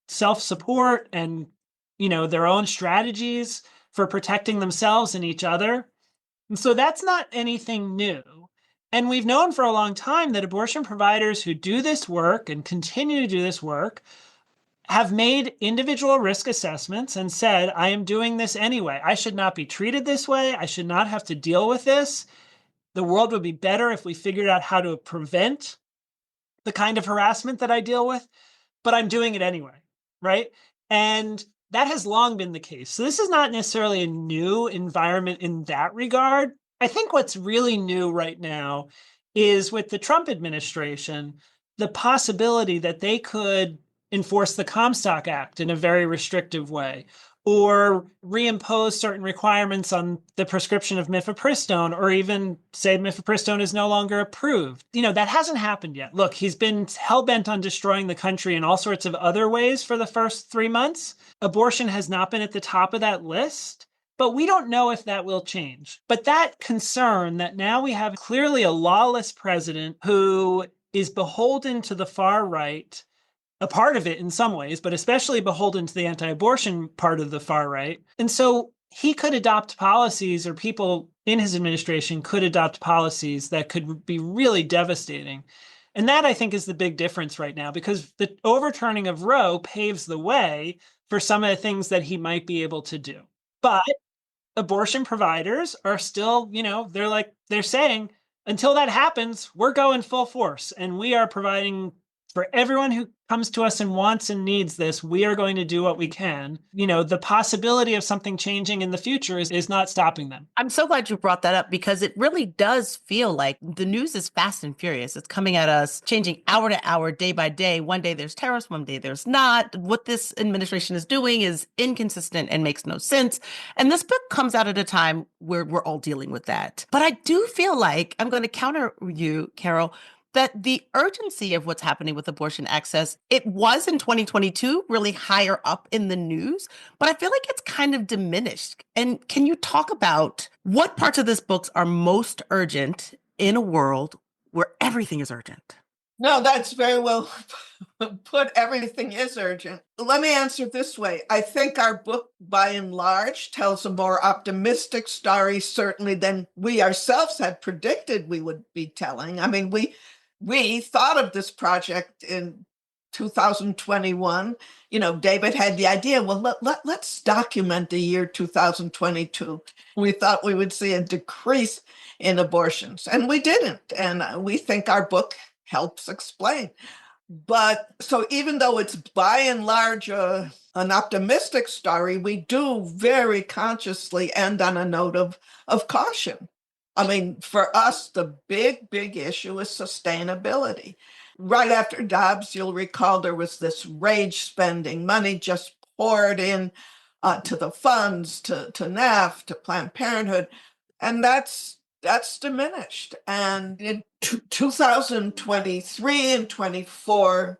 Speaker 4: self-support and, their own strategies for protecting themselves and each other. And so that's not anything new. And we've known for a long time that abortion providers who do this work and continue to do this work have made individual risk assessments and said, I am doing this anyway. I should not be treated this way. I should not have to deal with this. The world would be better if we figured out how to prevent the kind of harassment that I deal with, but I'm doing it anyway, right? And that has long been the case. So this is not necessarily a new environment in that regard. I think what's really new right now is with the Trump administration, the possibility that they could enforce the Comstock Act in a very restrictive way, or reimpose certain requirements on the prescription of mifepristone, or even say mifepristone is no longer approved. That hasn't happened yet. Look, he's been hell-bent on destroying the country in all sorts of other ways for the first 3 months. Abortion has not been at the top of that list. But we don't know if that will change. But that concern that now we have clearly a lawless president who is beholden to the far right, a part of it in some ways, but especially beholden to the anti-abortion part of the far right. And so he could adopt policies, or people in his administration could adopt policies that could be really devastating. And that, I think, is the big difference right now, because the overturning of Roe paves the way for some of the things that he might be able to do. But abortion providers are still, they're saying, until that happens, we're going full force, and we are providing for everyone who comes to us and wants and needs this. We are going to do what we can. The possibility of something changing in the future is not stopping them.
Speaker 1: I'm so glad you brought that up, because it really does feel like the news is fast and furious. It's coming at us, changing hour to hour, day by day. One day there's tariffs, one day there's not. What this administration is doing is inconsistent and makes no sense. And this book comes out at a time where we're all dealing with that. But I do feel like, I'm going to counter you, Carole, that the urgency of what's happening with abortion access, it was in 2022 really higher up in the news, but I feel like it's kind of diminished. And can you talk about what parts of this book are most urgent in a world where everything is urgent?
Speaker 5: No, that's very well put. Everything is urgent. Let me answer it this way. I think our book, by and large, tells a more optimistic story, certainly, than we ourselves had predicted we would be telling. I mean, we thought of this project in 2021. David had the idea, well, let's document the year 2022. We thought we would see a decrease in abortions, and we didn't. And we think our book helps explain. But so even though it's by and large an optimistic story, we do very consciously end on a note of caution. I mean, for us, the big issue is sustainability. Right after Dobbs, you'll recall there was this rage spending. Money just poured in to the funds, to NAF, to Planned Parenthood. And that's diminished. And in 2023 and 24,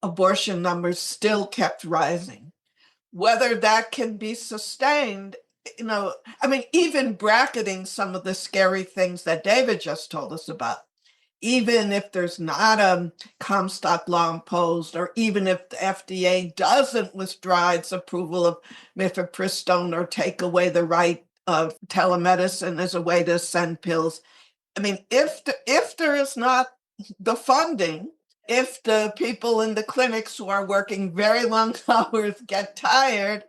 Speaker 5: abortion numbers still kept rising. Whether that can be sustained, even bracketing some of the scary things that David just told us about, even if there's not a Comstock law imposed, or even if the FDA doesn't withdraw its approval of mifepristone or take away the right of telemedicine as a way to send pills, I mean, if there is not the funding, if the people in the clinics who are working very long hours get tired,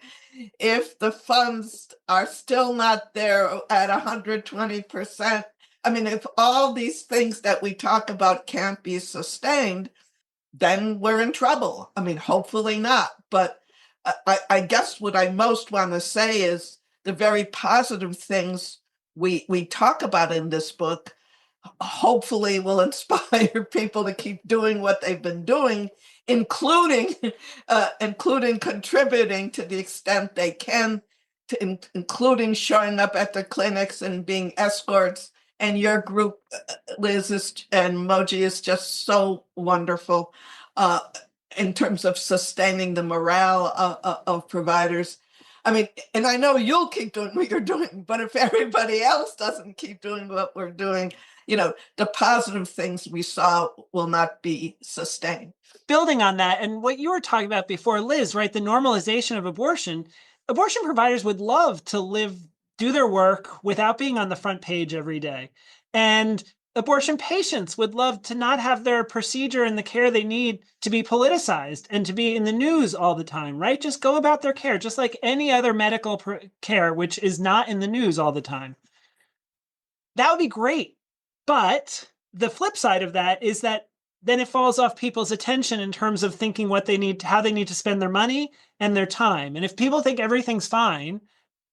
Speaker 5: if the funds are still not there at 120%, I mean, if all these things that we talk about can't be sustained, then we're in trouble. I mean, hopefully not. But I guess what I most want to say is the very positive things we talk about in this book hopefully will inspire people to keep doing what they've been doing, including including contributing to the extent they can, including showing up at the clinics and being escorts. And your group, Liz and Moji, is just so wonderful in terms of sustaining the morale of providers. I mean, and I know you'll keep doing what you're doing, but if everybody else doesn't keep doing what we're doing, the positive things we saw will not be sustained.
Speaker 4: Building on that, and what you were talking about before, Liz, right? The normalization of abortion providers would love to do their work without being on the front page every day. And abortion patients would love to not have their procedure and the care they need to be politicized and to be in the news all the time, right? Just go about their care, just like any other medical care, which is not in the news all the time. That would be great. But the flip side of that is that then it falls off people's attention in terms of thinking how they need to spend their money and their time. And if people think everything's fine,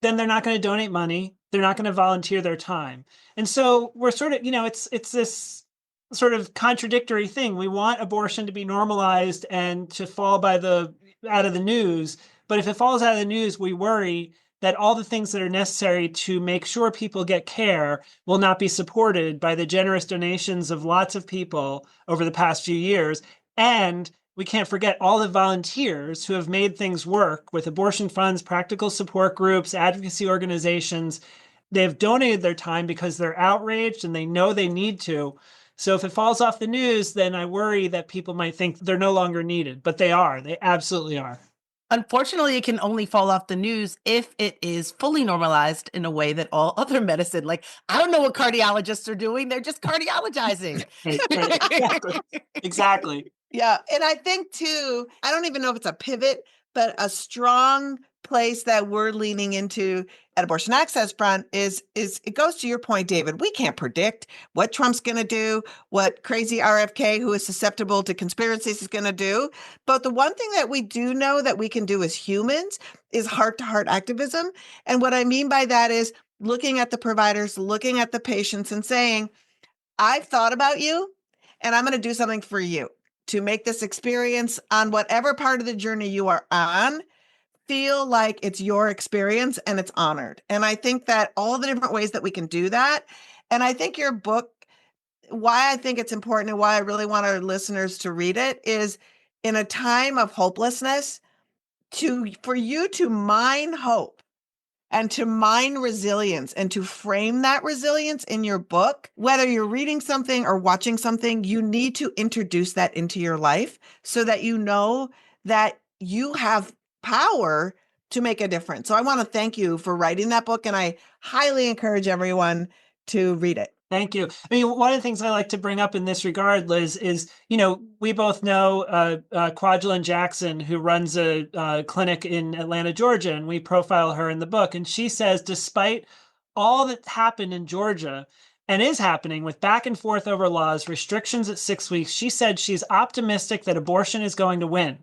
Speaker 4: then they're not going to donate money. They're not going to volunteer their time. And so we're sort of, it's this sort of contradictory thing. We want abortion to be normalized and to fall out of the news. But if it falls out of the news, we worry that all the things that are necessary to make sure people get care will not be supported by the generous donations of lots of people over the past few years. And we can't forget all the volunteers who have made things work with abortion funds, practical support groups, advocacy organizations. They've donated their time because they're outraged and they know they need to. So if it falls off the news, then I worry that people might think they're no longer needed, but they are. They absolutely are.
Speaker 1: Unfortunately, it can only fall off the news if it is fully normalized in a way that all other medicine, like, I don't know what cardiologists are doing. They're just cardiologizing.
Speaker 4: Exactly.
Speaker 2: Yeah. And I think too, I don't even know if it's a pivot, but a strong place that we're leaning into at Abortion Access Front is it goes to your point, David. We can't predict what Trump's going to do, what crazy RFK, who is susceptible to conspiracies, is going to do. But the one thing that we do know that we can do as humans is heart-to-heart activism. And what I mean by that is looking at the providers, looking at the patients and saying, I've thought about you and I'm going to do something for you to make this experience on whatever part of the journey you are on feel like it's your experience and it's honored. And I think that all the different ways that we can do that. And I think your book, why I think it's important and why I really want our listeners to read it is in a time of hopelessness for you to mine hope and to mine resilience and to frame that resilience in your book. Whether you're reading something or watching something, you need to introduce that into your life so that you know that you have power to make a difference. So I want to thank you for writing that book, and I highly encourage everyone to read it.
Speaker 4: Thank you. I mean, one of the things I like to bring up in this regard, Liz, is, we both know Kwajalein Jackson, who runs a clinic in Atlanta, Georgia, and we profile her in the book. And she says, despite all that happened in Georgia and is happening with back and forth over laws, restrictions at 6 weeks, she said she's optimistic that abortion is going to win.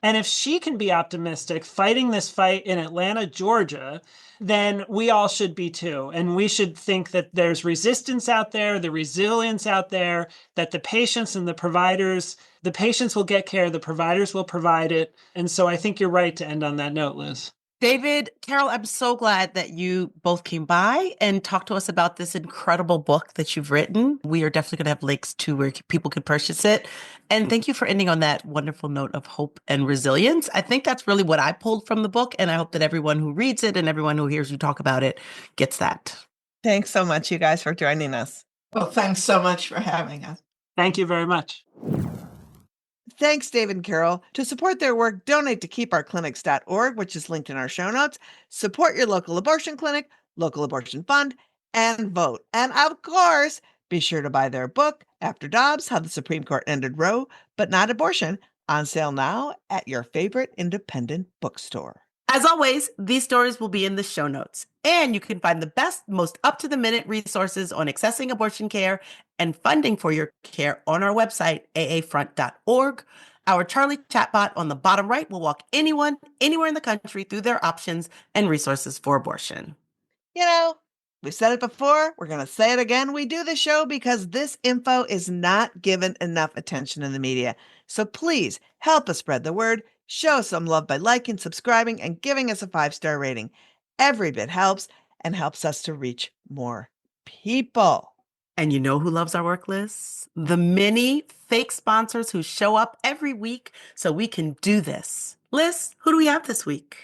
Speaker 4: And if she can be optimistic fighting this fight in Atlanta, Georgia, then we all should be too. And we should think that there's resistance out there, the resilience out there, that the patients and the providers, the patients will get care, the providers will provide it. And so I think you're right to end on that note, Liz.
Speaker 1: David, Carole, I'm so glad that you both came by and talked to us about this incredible book that you've written. We are definitely going to have links to where people can purchase it. And thank you for ending on that wonderful note of hope and resilience. I think that's really what I pulled from the book. And I hope that everyone who reads it and everyone who hears you talk about it gets that.
Speaker 2: Thanks so much, you guys, for joining us.
Speaker 5: Well, thanks so much for having us.
Speaker 4: Thank you very much.
Speaker 2: Thanks, David and Carole. To support their work, donate to keepourclinics.org, which is linked in our show notes. Support your local abortion clinic, local abortion fund, and vote. And of course, be sure to buy their book, After Dobbs, How the Supreme Court Ended Roe, But Not Abortion, on sale now at your favorite independent bookstore.
Speaker 1: As always, these stories will be in the show notes, and you can find the best, most up-to-the-minute resources on accessing abortion care and funding for your care on our website, aafront.org. Our Charlie chatbot on the bottom right will walk anyone, anywhere in the country through their options and resources for abortion.
Speaker 2: You know, we've said it before, we're going to say it again. We do the show because this info is not given enough attention in the media. So please help us spread the word. Show us some love by liking, subscribing, and giving us a 5-star rating. Every bit helps and helps us to reach more people.
Speaker 1: And you know who loves our work, Liz? The many fake sponsors who show up every week so we can do this. Liz, who do we have this week?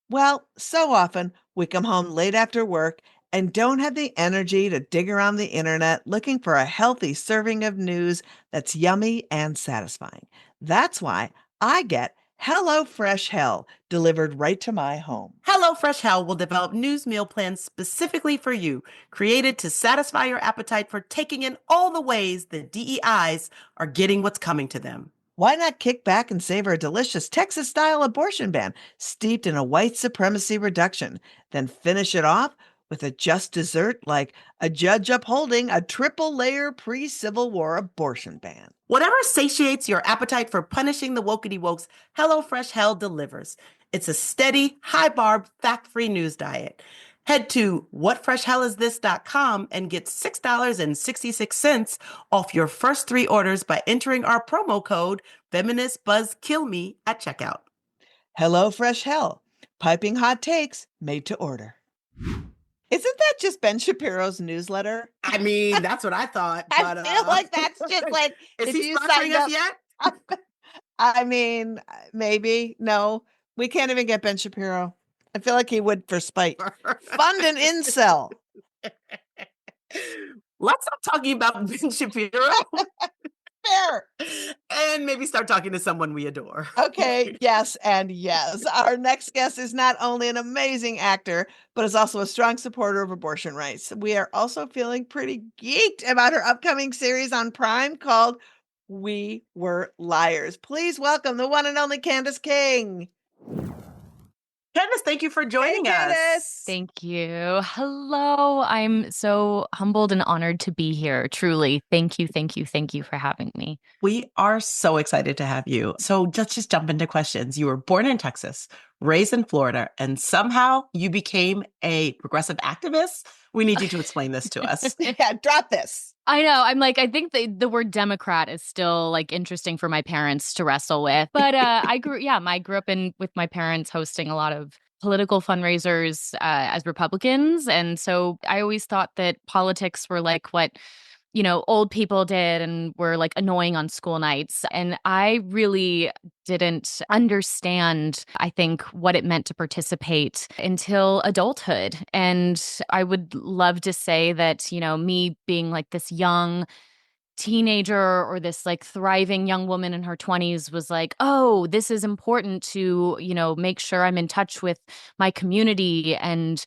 Speaker 2: Well, so often we come home late after work and don't have the energy to dig around the internet looking for a healthy serving of news that's yummy and satisfying. That's why I get HelloFresh Hell delivered right to my home.
Speaker 1: HelloFresh Hell will develop news meal plans specifically for you, created to satisfy your appetite for taking in all the ways the DEIs are getting what's coming to them.
Speaker 2: Why not kick back and savor a delicious Texas-style abortion ban steeped in a white supremacy reduction, then finish it off with a just dessert like a judge upholding a triple-layer pre-Civil War abortion ban.
Speaker 1: Whatever satiates your appetite for punishing the wokety wokes, HelloFresh Hell delivers. It's a steady, high-barb, fact-free news diet. Head to whatfreshhellisthis.com and get $6.66 off your first 3 orders by entering our promo code FeministBuzzKillMe at checkout.
Speaker 2: HelloFresh Hell, piping hot takes made to order. Isn't that just Ben Shapiro's newsletter?
Speaker 1: I mean, that's what I thought.
Speaker 2: I feel like that's just like,
Speaker 1: is
Speaker 2: if
Speaker 1: he
Speaker 2: you
Speaker 1: sponsoring
Speaker 2: signed
Speaker 1: us
Speaker 2: up-
Speaker 1: yet?
Speaker 2: I mean, maybe. No, we can't even get Ben Shapiro. I feel like he would for spite. Fund an incel.
Speaker 1: Let's stop talking about Ben Shapiro
Speaker 2: Fair.
Speaker 1: and maybe start talking to someone we adore.
Speaker 2: Okay, yes, and yes. Our next guest is not only an amazing actor, but is also a strong supporter of abortion rights. We are also feeling pretty geeked about her upcoming series on Prime called We Were Liars. Please welcome the one and only Candice King.
Speaker 1: Candice, thank you for joining
Speaker 2: Hey,
Speaker 1: us.
Speaker 2: Candice.
Speaker 6: Thank you. Hello. I'm so humbled and honored to be here. Truly. Thank you. Thank you. Thank you for having me.
Speaker 1: We are so excited to have you. So let's just jump into questions. You were born in Texas, raised in Florida, and somehow you became a progressive activist. We need you to explain this to us.
Speaker 2: Yeah, drop this.
Speaker 6: I know. I'm like, I think the word Democrat is still like interesting for my parents to wrestle with. But I grew up with my parents hosting a lot of political fundraisers as Republicans. And so I always thought that politics were like what, old people did and were like annoying on school nights. And I really didn't understand, I think, what it meant to participate until adulthood. And I would love to say that, me being like this young teenager or this like thriving young woman in her 20s was like, oh, this is important to, make sure I'm in touch with my community and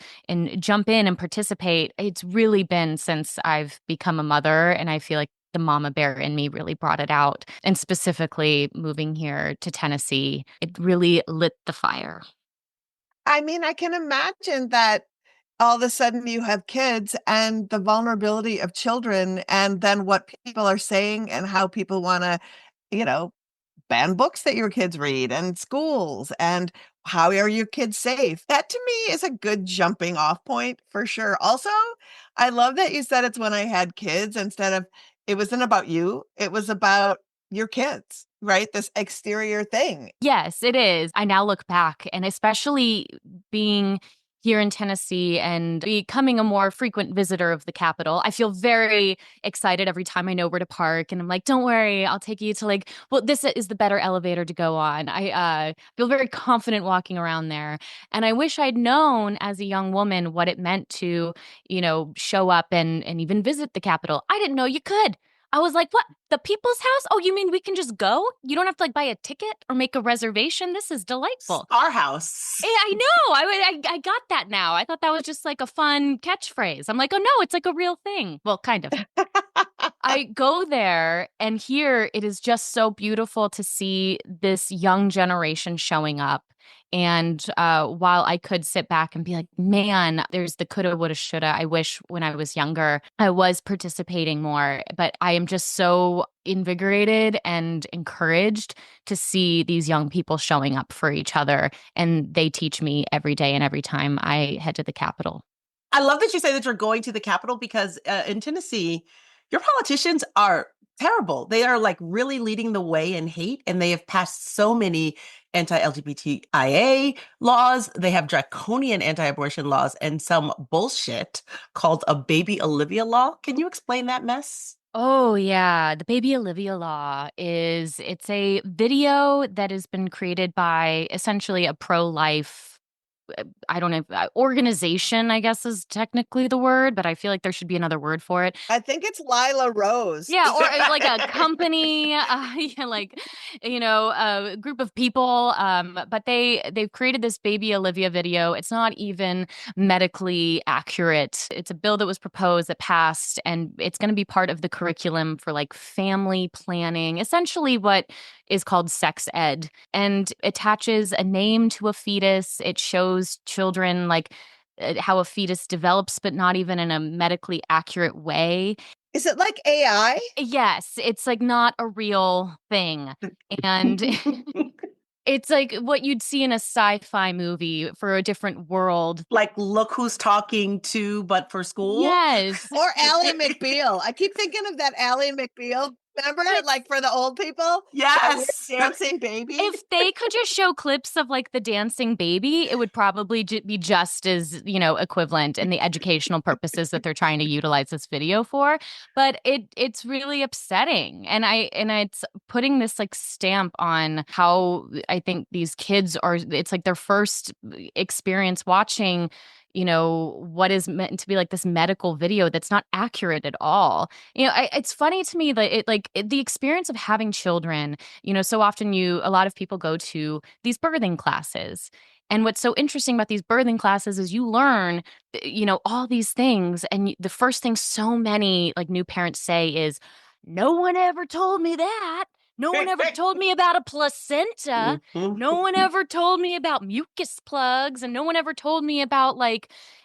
Speaker 6: jump in and participate. It's really been since I've become a mother, and I feel like the mama bear in me really brought it out. And specifically moving here to Tennessee, it really lit the fire.
Speaker 2: I mean, I can imagine that all of a sudden you have kids and the vulnerability of children, and then what people are saying and how people want to, ban books that your kids read and schools, and how are your kids safe? That to me is a good jumping off point for sure. Also, I love that you said it's when I had kids instead of, it wasn't about you. It was about your kids, right? This exterior thing.
Speaker 6: Yes, it is. I now look back, and especially being here in Tennessee and becoming a more frequent visitor of the Capitol, I feel very excited every time I know where to park. And I'm like, don't worry, I'll take you to this is the better elevator to go on. I feel very confident walking around there. And I wish I'd known as a young woman what it meant to, show up and even visit the Capitol. I didn't know you could. I was like, what? The People's House? Oh, you mean we can just go? You don't have to like buy a ticket or make a reservation? This is delightful.
Speaker 1: Our house.
Speaker 6: Yeah, I know. I got that now. I thought that was just like a fun catchphrase. I'm like, oh no, it's like a real thing. Well, kind of. I go there, and here it is just so beautiful to see this young generation showing up. And while I could sit back and be like, man, there's the coulda, woulda, shoulda. I wish when I was younger, I was participating more. But I am just so invigorated and encouraged to see these young people showing up for each other. And they teach me every day and every time I head to the Capitol.
Speaker 1: I love that you say that you're going to the Capitol because in Tennessee, your politicians are terrible. They are like really leading the way in hate, and they have passed so many anti-LGBTIA laws. They have draconian anti-abortion laws and some bullshit called a Baby Olivia law. Can you explain that mess?
Speaker 6: Oh yeah, the Baby Olivia law it's a video that has been created by essentially a pro-life I don't know, organization, I guess is technically the word, but I feel like there should be another word for it.
Speaker 2: I think it's Lila Rose.
Speaker 6: Yeah, or like a company, yeah, like, a group of people. But they've created this Baby Olivia video. It's not even medically accurate. It's a bill that was proposed that passed, and it's going to be part of the curriculum for like family planning, essentially what is called sex ed, and attaches a name to a fetus. It shows children like how a fetus develops, but not even in a medically accurate way.
Speaker 2: Is it like AI?
Speaker 6: Yes, it's like not a real thing. And it's like what you'd see in a sci-fi movie for a different world.
Speaker 1: Like, look who's talking to, but for school?
Speaker 6: Yes.
Speaker 2: Or Ally McBeal. I keep thinking of that Ally McBeal. Remember, like for the old people?
Speaker 1: Yes.
Speaker 2: Dancing baby.
Speaker 6: If they could just show clips of like the dancing baby, it would probably be just as, equivalent in the educational purposes that they're trying to utilize this video for. But it's really upsetting. And it's putting this like stamp on how I think these kids it's like their first experience watching what is meant to be like this medical video that's not accurate at all. It's funny to me that the experience of having children, so often a lot of people go to these birthing classes. And what's so interesting about these birthing classes is you learn, all these things. And the first thing so many like new parents say is, no one ever told me that. No one ever told me about a placenta. No one ever told me about mucus plugs. And no one ever told me about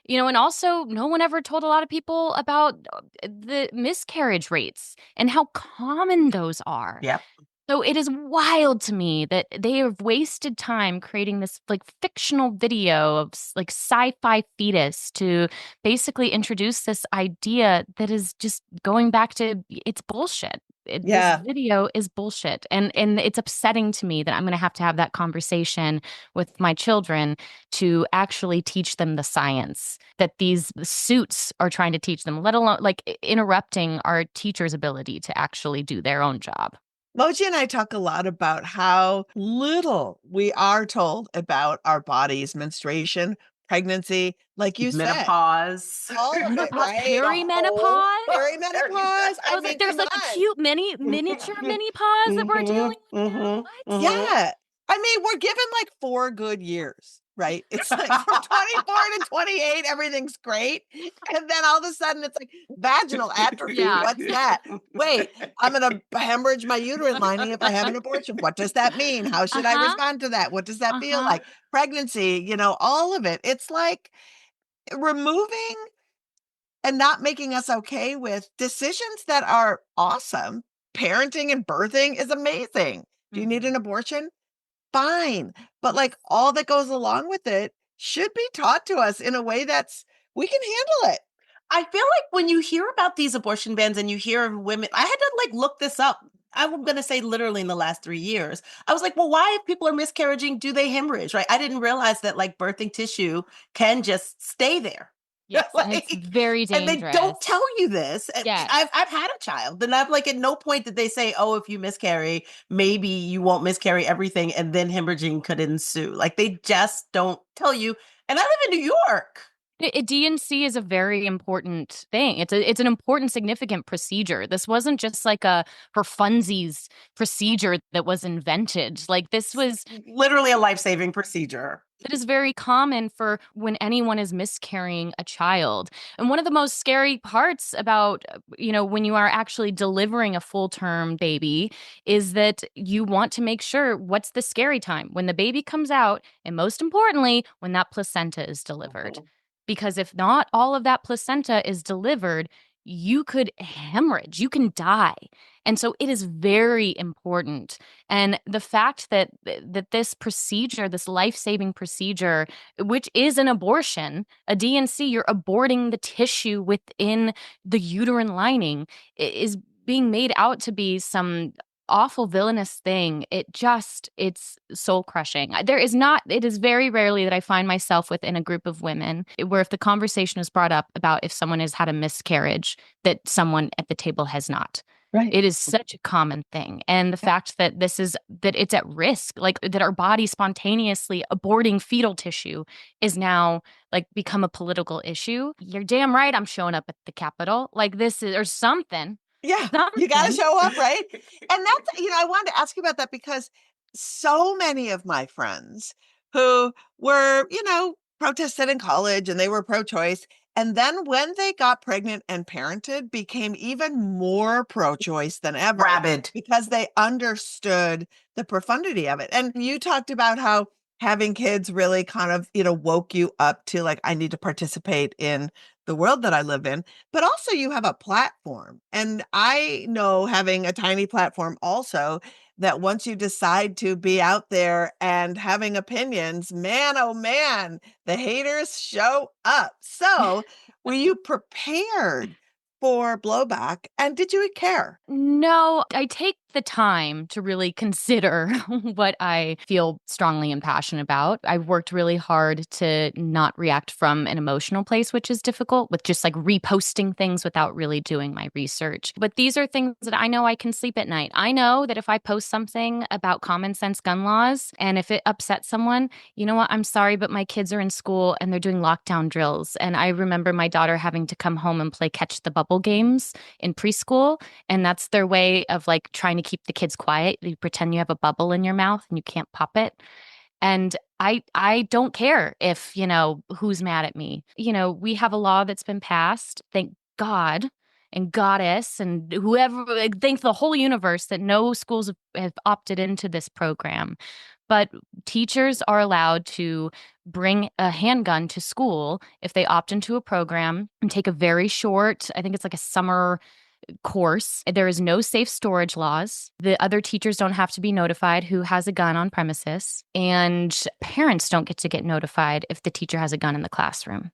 Speaker 6: and also no one ever told a lot of people about the miscarriage rates and how common those are.
Speaker 1: Yep.
Speaker 6: So it is wild to me that they have wasted time creating this like fictional video of like sci-fi fetus to basically introduce this idea that is just going back to it's bullshit. This video is bullshit. And it's upsetting to me that I'm going to have that conversation with my children to actually teach them the science that these suits are trying to teach them, let alone like interrupting our teachers' ability to actually do their own job.
Speaker 2: Moji and I talk a lot about how little we are told about our bodies, menstruation, pregnancy, like you
Speaker 1: menopause.
Speaker 2: said. All of it, right?
Speaker 6: Perimenopause.
Speaker 2: Perimenopause.
Speaker 6: I was like, there's like a cute miniature menopause that we're dealing with now. What?
Speaker 2: Yeah. I mean, we're given like 4 good years, right? It's like from 24 to 28, everything's great. And then all of a sudden it's like vaginal atrophy.
Speaker 6: Yeah.
Speaker 2: What's that? Wait, I'm going to hemorrhage my uterine lining if I have an abortion. What does that mean? How should I respond to that? What does that feel like? Pregnancy, all of it. It's like removing and not making us okay with decisions that are awesome. Parenting and birthing is amazing. Do you need an abortion? Fine. But like all that goes along with it should be taught to us in a way we can handle it.
Speaker 1: I feel like when you hear about these abortion bans and you hear of women, I had to like look this up. I'm going to say literally in the last 3 years. I was like, well, why if people are miscarriaging, do they hemorrhage, right? I didn't realize that like birthing tissue can just stay there.
Speaker 6: Yes, and it's very dangerous.
Speaker 1: And they don't tell you this.
Speaker 6: Yes.
Speaker 1: I've had a child, and I've like at no point did they say, oh, if you miscarry, maybe you won't miscarry everything, and then hemorrhaging could ensue. Like they just don't tell you. And I live in New York.
Speaker 6: A DNC is a very important thing. It's an important, significant procedure. This wasn't just like a for funsies procedure that was invented. Like this was
Speaker 1: literally a life-saving procedure.
Speaker 6: It is very common for when anyone is miscarrying a child. And one of the most scary parts about, when you are actually delivering a full-term baby is that you want to make sure what's the scary time when the baby comes out, and most importantly, when that placenta is delivered. Because if not all of that placenta is delivered, you could hemorrhage, you can die. And so it is very important. And the fact that this procedure, this life-saving procedure, which is an abortion, a DNC, you're aborting the tissue within the uterine lining, is being made out to be some awful villainous thing. It's soul crushing. It is very rarely that I find myself within a group of women where if the conversation is brought up about if someone has had a miscarriage, that someone at the table has not.
Speaker 2: Right.
Speaker 6: It is such a common thing. And the fact that it's at risk, like that our body spontaneously aborting fetal tissue is now like become a political issue. You're damn right I'm showing up at the Capitol. Like this is, or something.
Speaker 2: Yeah,
Speaker 6: Something.
Speaker 2: you got to show up, right? And that's, I wanted to ask you about that because so many of my friends who were, protested in college and they were pro-choice. And then when they got pregnant and parented, became even more pro-choice than ever.
Speaker 1: Rabid.
Speaker 2: Because they understood the profundity of it. And you talked about how having kids really kind of, woke you up to like, I need to participate in the world that I live in, but also you have a platform. And I know having a tiny platform also that once you decide to be out there and having opinions, man, oh man, the haters show up. So were you prepared for blowback and did you care?
Speaker 6: No, I take the time to really consider what I feel strongly and passionate about. I've worked really hard to not react from an emotional place, which is difficult with just like reposting things without really doing my research. But these are things that I know I can sleep at night. I know that if I post something about common sense gun laws and if it upsets someone, you know what? I'm sorry, but my kids are in school and they're doing lockdown drills. And I remember my daughter having to come home and play catch the bubble games in preschool. And that's their way of like trying to keep the kids quiet. You pretend you have a bubble in your mouth and you can't pop it. And I don't care if, who's mad at me. We have a law that's been passed, thank God and goddess and whoever, thank the whole universe that no schools have opted into this program. But teachers are allowed to bring a handgun to school if they opt into a program and take a very short, I think it's like a summer course. There is no safe storage laws. The other teachers don't have to be notified who has a gun on premises. And parents don't get notified if the teacher has a gun in the classroom.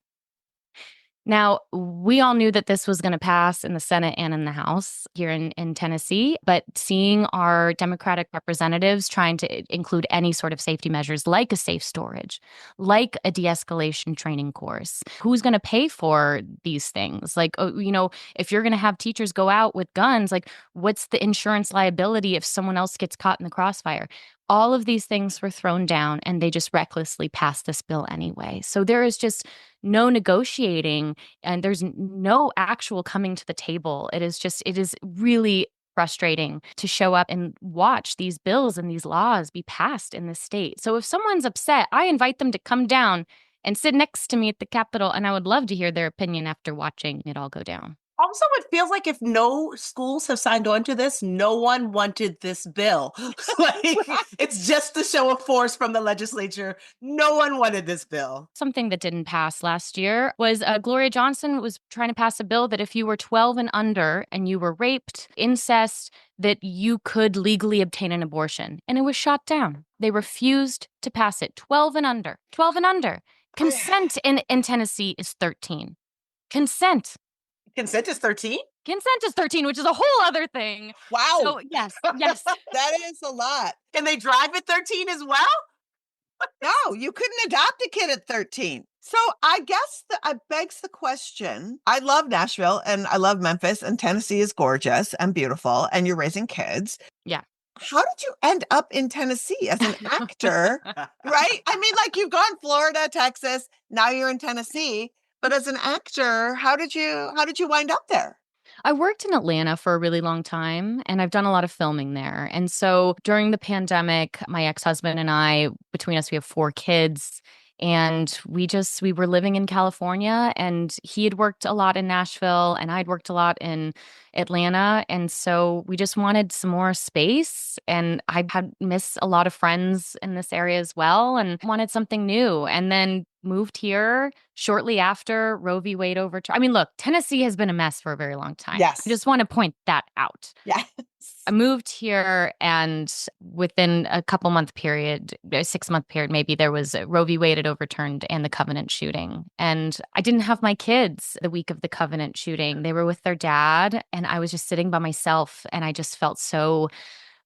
Speaker 6: Now, we all knew that this was going to pass in the Senate and in the House here in Tennessee, but seeing our Democratic representatives trying to include any sort of safety measures like a safe storage, like a de-escalation training course, who's going to pay for these things? Like, if you're going to have teachers go out with guns, like what's the insurance liability if someone else gets caught in the crossfire? All of these things were thrown down and they just recklessly passed this bill anyway. So there is just no negotiating and there's no actual coming to the table. It is really frustrating to show up and watch these bills and these laws be passed in this state. So if someone's upset, I invite them to come down and sit next to me at the Capitol, and I would love to hear their opinion after watching it all go down.
Speaker 1: Also, it feels like if no schools have signed on to this, no one wanted this bill. It's just the show of force from the legislature. No one wanted this bill.
Speaker 6: Something that didn't pass last year was Gloria Johnson was trying to pass a bill that if you were 12 and under and you were raped, incest, that you could legally obtain an abortion. And it was shot down. They refused to pass it. 12 and under. 12 and under. Consent in Tennessee is 13. Consent
Speaker 1: is 13?
Speaker 6: Consent is 13, which is a whole other thing.
Speaker 2: Wow.
Speaker 6: So, yes.
Speaker 2: That is a lot.
Speaker 1: Can they drive at 13 as well?
Speaker 2: No, you couldn't adopt a kid at 13. So I guess it begs the question. I love Nashville and I love Memphis and Tennessee is gorgeous and beautiful and you're raising kids.
Speaker 6: Yeah.
Speaker 2: How did you end up in Tennessee as an actor, right? I mean, like you've gone Florida, Texas, now you're in Tennessee. But as an actor, how did you wind up there?
Speaker 6: I worked in Atlanta for a really long time, and I've done a lot of filming there. And so during the pandemic, my ex-husband and I, between us, we have 4 kids. And we were living in California, and he had worked a lot in Nashville, and I'd worked a lot in Atlanta. And so we just wanted some more space. And I had missed a lot of friends in this area as well, and wanted something new. And then moved here shortly after Roe v. Wade overturned. I mean, look, Tennessee has been a mess for a very long time.
Speaker 2: Yes.
Speaker 6: I just want to point that out.
Speaker 2: Yes.
Speaker 6: I moved here, and within a couple month period, a 6-month period, maybe, there was Roe v. Wade had overturned and the Covenant shooting. And I didn't have my kids the week of the Covenant shooting. They were with their dad, and I was just sitting by myself, and I just felt so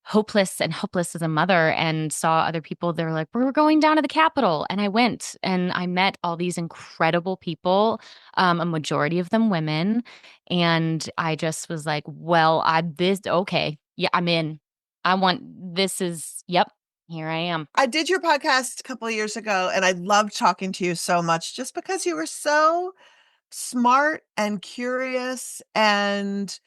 Speaker 6: hopeless and helpless as a mother, and saw other people. They were like, we're going down to the Capitol. And I went, and I met all these incredible people, a majority of them women. And I just was like, well, okay. Yeah, I'm in. Yep, here I am.
Speaker 2: I did your podcast a couple of years ago, and I loved talking to you so much just because you were so smart and curious and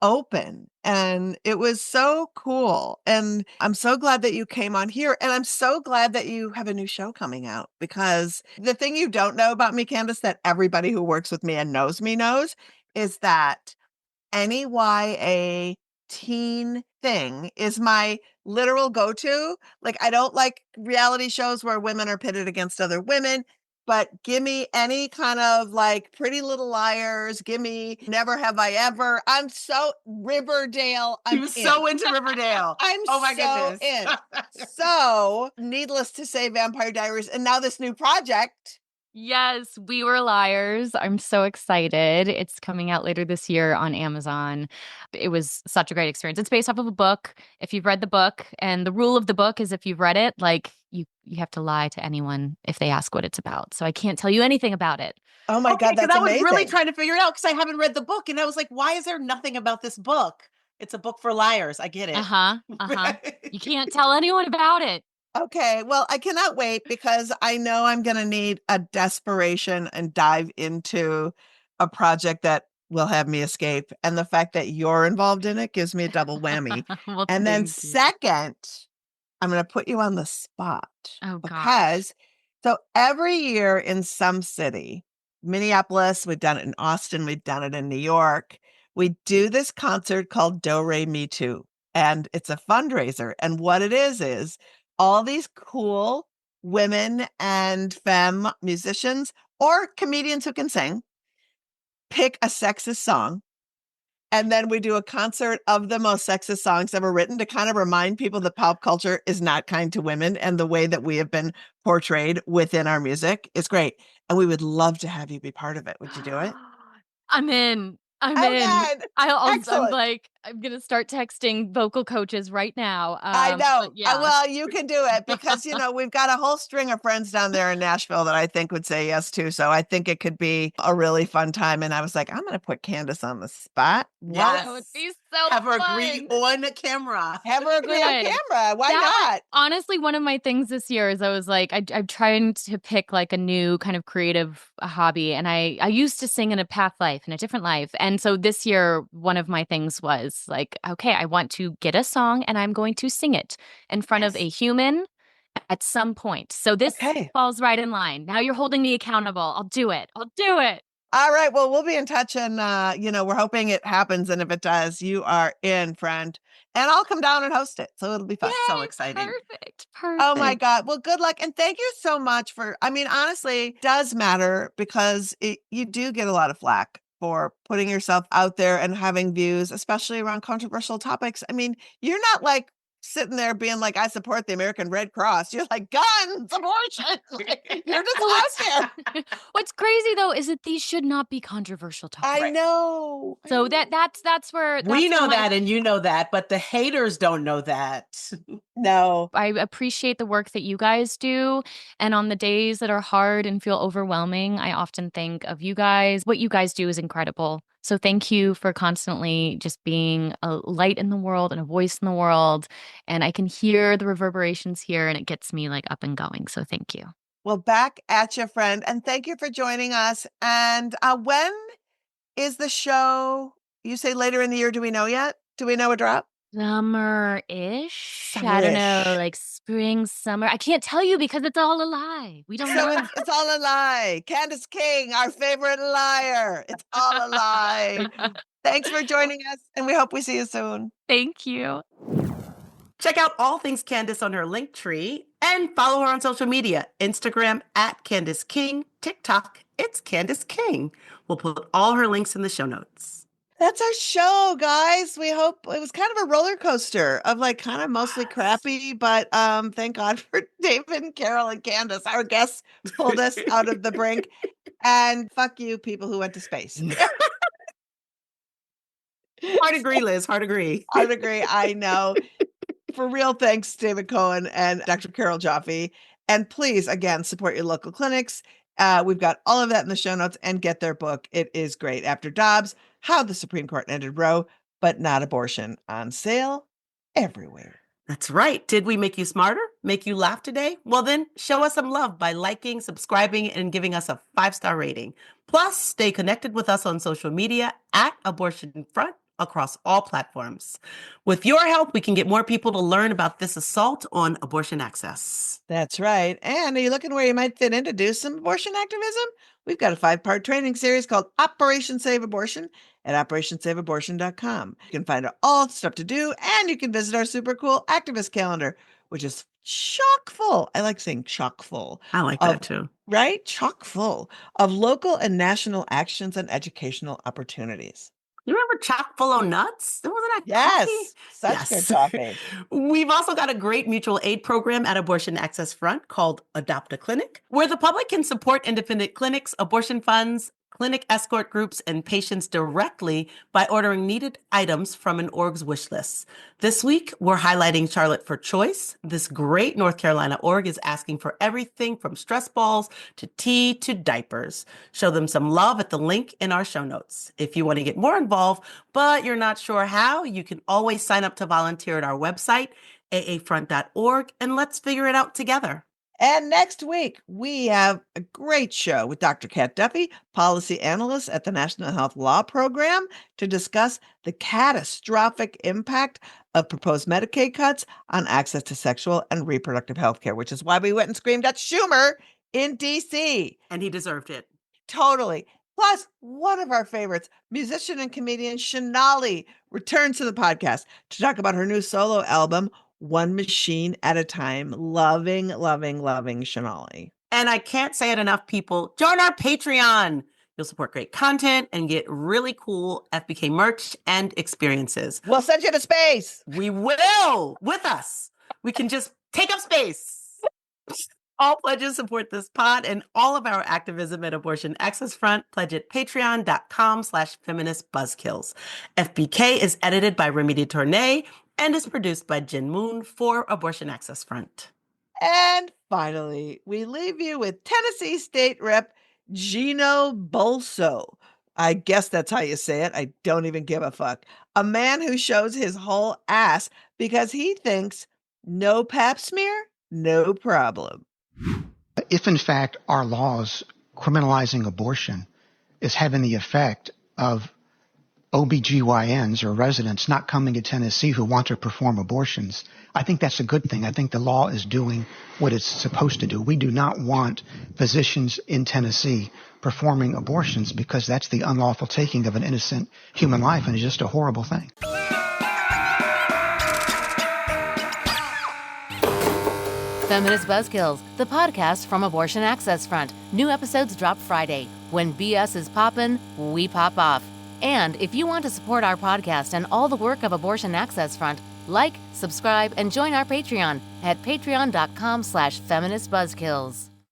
Speaker 2: open. And it was so cool. And I'm so glad that you came on here. And I'm so glad that you have a new show coming out, because the thing you don't know about me, Candice, that everybody who works with me and knows me knows, is that any YA teen thing is my literal go-to. Like, I don't like reality shows where women are pitted against other women, but give me any kind of like Pretty Little Liars, give me Never Have I Ever. I'm so Riverdale.
Speaker 1: He was so into Riverdale.
Speaker 2: I'm
Speaker 1: oh my
Speaker 2: so
Speaker 1: goodness.
Speaker 2: in. So, needless to say, Vampire Diaries, and now this new project.
Speaker 6: Yes, We Were Liars. I'm so excited. It's coming out later this year on Amazon. It was such a great experience. It's based off of a book. If you've read the book, and the rule of the book is if you've read it, like you have to lie to anyone if they ask what it's about. So I can't tell you anything about it.
Speaker 2: Oh my God, that's
Speaker 1: I was
Speaker 2: amazing.
Speaker 1: really trying to figure it out because I haven't read the book, and I was like, why is there nothing about this book? It's a book for liars. I get it.
Speaker 6: You can't tell anyone about it.
Speaker 2: Okay, well, I cannot wait, because I know I'm going to need a desperation and dive into a project that will have me escape. And the fact that you're involved in it gives me a double whammy.
Speaker 6: Well,
Speaker 2: And then
Speaker 6: thank you.
Speaker 2: second, I'm going to put you on the spot.
Speaker 6: Oh, gosh.
Speaker 2: Because so every year in some city, Minneapolis, we've done it in Austin, we've done it in New York, we do this concert called Do Re Mi Tu. And it's a fundraiser. And what it is all these cool women and femme musicians or comedians who can sing pick a sexist song. And then we do a concert of the most sexist songs ever written to kind of remind people that pop culture is not kind to women, and the way that we have been portrayed within our music is great. And we would love to have you be part of it. Would you do it?
Speaker 6: I'm in. I'm
Speaker 2: Oh,
Speaker 6: in.
Speaker 2: good.
Speaker 6: I'm
Speaker 2: Excellent.
Speaker 6: like, I'm going to start texting vocal coaches right now.
Speaker 2: I know.
Speaker 6: but yeah.
Speaker 2: Well, you can do it, because, we've got a whole string of friends down there in Nashville that I think would say yes to. So I think it could be a really fun time. And I was like, I'm going to put Candice on the spot.
Speaker 1: Yes.
Speaker 6: That would be so
Speaker 1: Have her
Speaker 6: fun.
Speaker 1: agree on camera.
Speaker 2: Have her agree on
Speaker 6: Good.
Speaker 2: camera. Why not?
Speaker 6: Honestly, one of my things this year is I was like, I'm trying to pick like a new kind of creative hobby. And I used to sing in a past life, in a different life. And so this year, one of my things was like, okay, I want to get a song and I'm going to sing it in front of a human at some point. So this falls right in line. Now you're holding me accountable. I'll do it.
Speaker 2: All right. Well, we'll be in touch, and, we're hoping it happens. And if it does, you are in, friend. And I'll come down and host it. So it'll be fun.
Speaker 1: So exciting.
Speaker 6: Perfect.
Speaker 2: Oh my God. Well, good luck. And thank you so much honestly, it does matter, because you do get a lot of flack for putting yourself out there and having views, especially around controversial topics. I mean, you're not like sitting there being like, I support the American Red Cross. You're like, guns, abortion. You're just out there.
Speaker 6: What's crazy though is that these should not be controversial topics.
Speaker 2: I know.
Speaker 6: So that's where
Speaker 1: we know that, and you know that, but the haters don't know that.
Speaker 2: No.
Speaker 6: I appreciate the work that you guys do. And on the days that are hard and feel overwhelming, I often think of you guys. What you guys do is incredible. So thank you for constantly just being a light in the world and a voice in the world. And I can hear the reverberations here, and it gets me like up and going. So thank you.
Speaker 2: Well, back at you, friend. And thank you for joining us. And when is the show? You say later in the year. Do we know yet? Do we know a drop?
Speaker 6: Summer-ish? I don't know,
Speaker 2: Summer-ish.
Speaker 6: like spring, summer. I can't tell you because it's all a lie. We don't
Speaker 2: So
Speaker 6: know.
Speaker 2: it's all a lie. Candice King, our favorite liar. It's all a lie. Thanks for joining us, and we hope we see you soon.
Speaker 6: Thank you.
Speaker 1: Check out all things Candice on her Linktree and follow her on social media. Instagram at Candice King, TikTok, it's Candice King. We'll put all her links in the show notes.
Speaker 2: That's our show, guys. We hope it was kind of a roller coaster of like kind of mostly crappy, but thank God for David and Carole and Candice. Our guests pulled us out of the brink. And fuck you, people who went to space.
Speaker 1: Hard agree, Liz. Hard agree.
Speaker 2: Hard agree. I know. For real, thanks, David Cohen and Dr. Carole Joffe. And please, again, support your local clinics. We've got all of that in the show notes, and get their book. It is great. After Dobbs, How the Supreme Court Ended Roe, but Not Abortion, on sale everywhere.
Speaker 1: That's right. Did we make you smarter? Make you laugh today? Well, then show us some love by liking, subscribing, and giving us a 5-star rating. Plus, stay connected with us on social media at Abortion Front across all platforms. With your help, we can get more people to learn about this assault on abortion access.
Speaker 2: That's right. And are you looking where you might fit in to do some abortion activism? We've got a 5-part training series called Operation Save Abortion at operationsaveabortion.com. You can find out all the stuff to do, and you can visit our super cool activist calendar, which is chock full. I like saying chock full.
Speaker 1: I like that too.
Speaker 2: Right? Chock full of local and national actions and educational opportunities.
Speaker 1: You remember chock full of nuts? Wasn't that
Speaker 2: Yes,
Speaker 1: coffee?
Speaker 2: such good coffee.
Speaker 1: We've also got a great mutual aid program at Abortion Access Front called Adopt a Clinic, where the public can support independent clinics, abortion funds, clinic escort groups, and patients directly by ordering needed items from an org's wish list. This week, we're highlighting Charlotte for Choice. This great North Carolina org is asking for everything from stress balls to tea to diapers. Show them some love at the link in our show notes. If you want to get more involved, but you're not sure how, you can always sign up to volunteer at our website, aafront.org, and let's figure it out together.
Speaker 2: And next week, we have a great show with Dr. Kat Duffy, policy analyst at the National Health Law Program, to discuss the catastrophic impact of proposed Medicaid cuts on access to sexual and reproductive health care, which is why we went and screamed at Schumer in D.C.
Speaker 1: And he deserved it.
Speaker 2: Totally. Plus, one of our favorites, musician and comedian Shonali, returns to the podcast to talk about her new solo album, One Machine at a Time. Loving Shonali.
Speaker 1: And I can't say it enough, people. Join our Patreon. You'll support great content and get really cool FBK merch and experiences.
Speaker 2: We'll send you to space.
Speaker 1: We will, with us. We can just take up space. All pledges support this pod and all of our activism at Abortion Access Front. Pledge at patreon.com/feminist buzzkills. FBK is edited by Remedy Tournay and is produced by Jen Moon for Abortion Access Front.
Speaker 2: And finally, we leave you with Tennessee State Rep Gino Bolso. I guess that's how you say it. I don't even give a fuck. A man who shows his whole ass because he thinks no pap smear, no problem.
Speaker 7: If in fact our laws criminalizing abortion is having the effect of OBGYNs or residents not coming to Tennessee who want to perform abortions, I think that's a good thing. I think the law is doing what it's supposed to do. We do not want physicians in Tennessee performing abortions because that's the unlawful taking of an innocent human life, and it's just a horrible thing.
Speaker 8: Feminist Buzzkills, the podcast from Abortion Access Front. New episodes drop Friday. When BS is poppin', we pop off. And if you want to support our podcast and all the work of Abortion Access Front, like, subscribe, and join our Patreon at patreon.com/feministbuzzkills.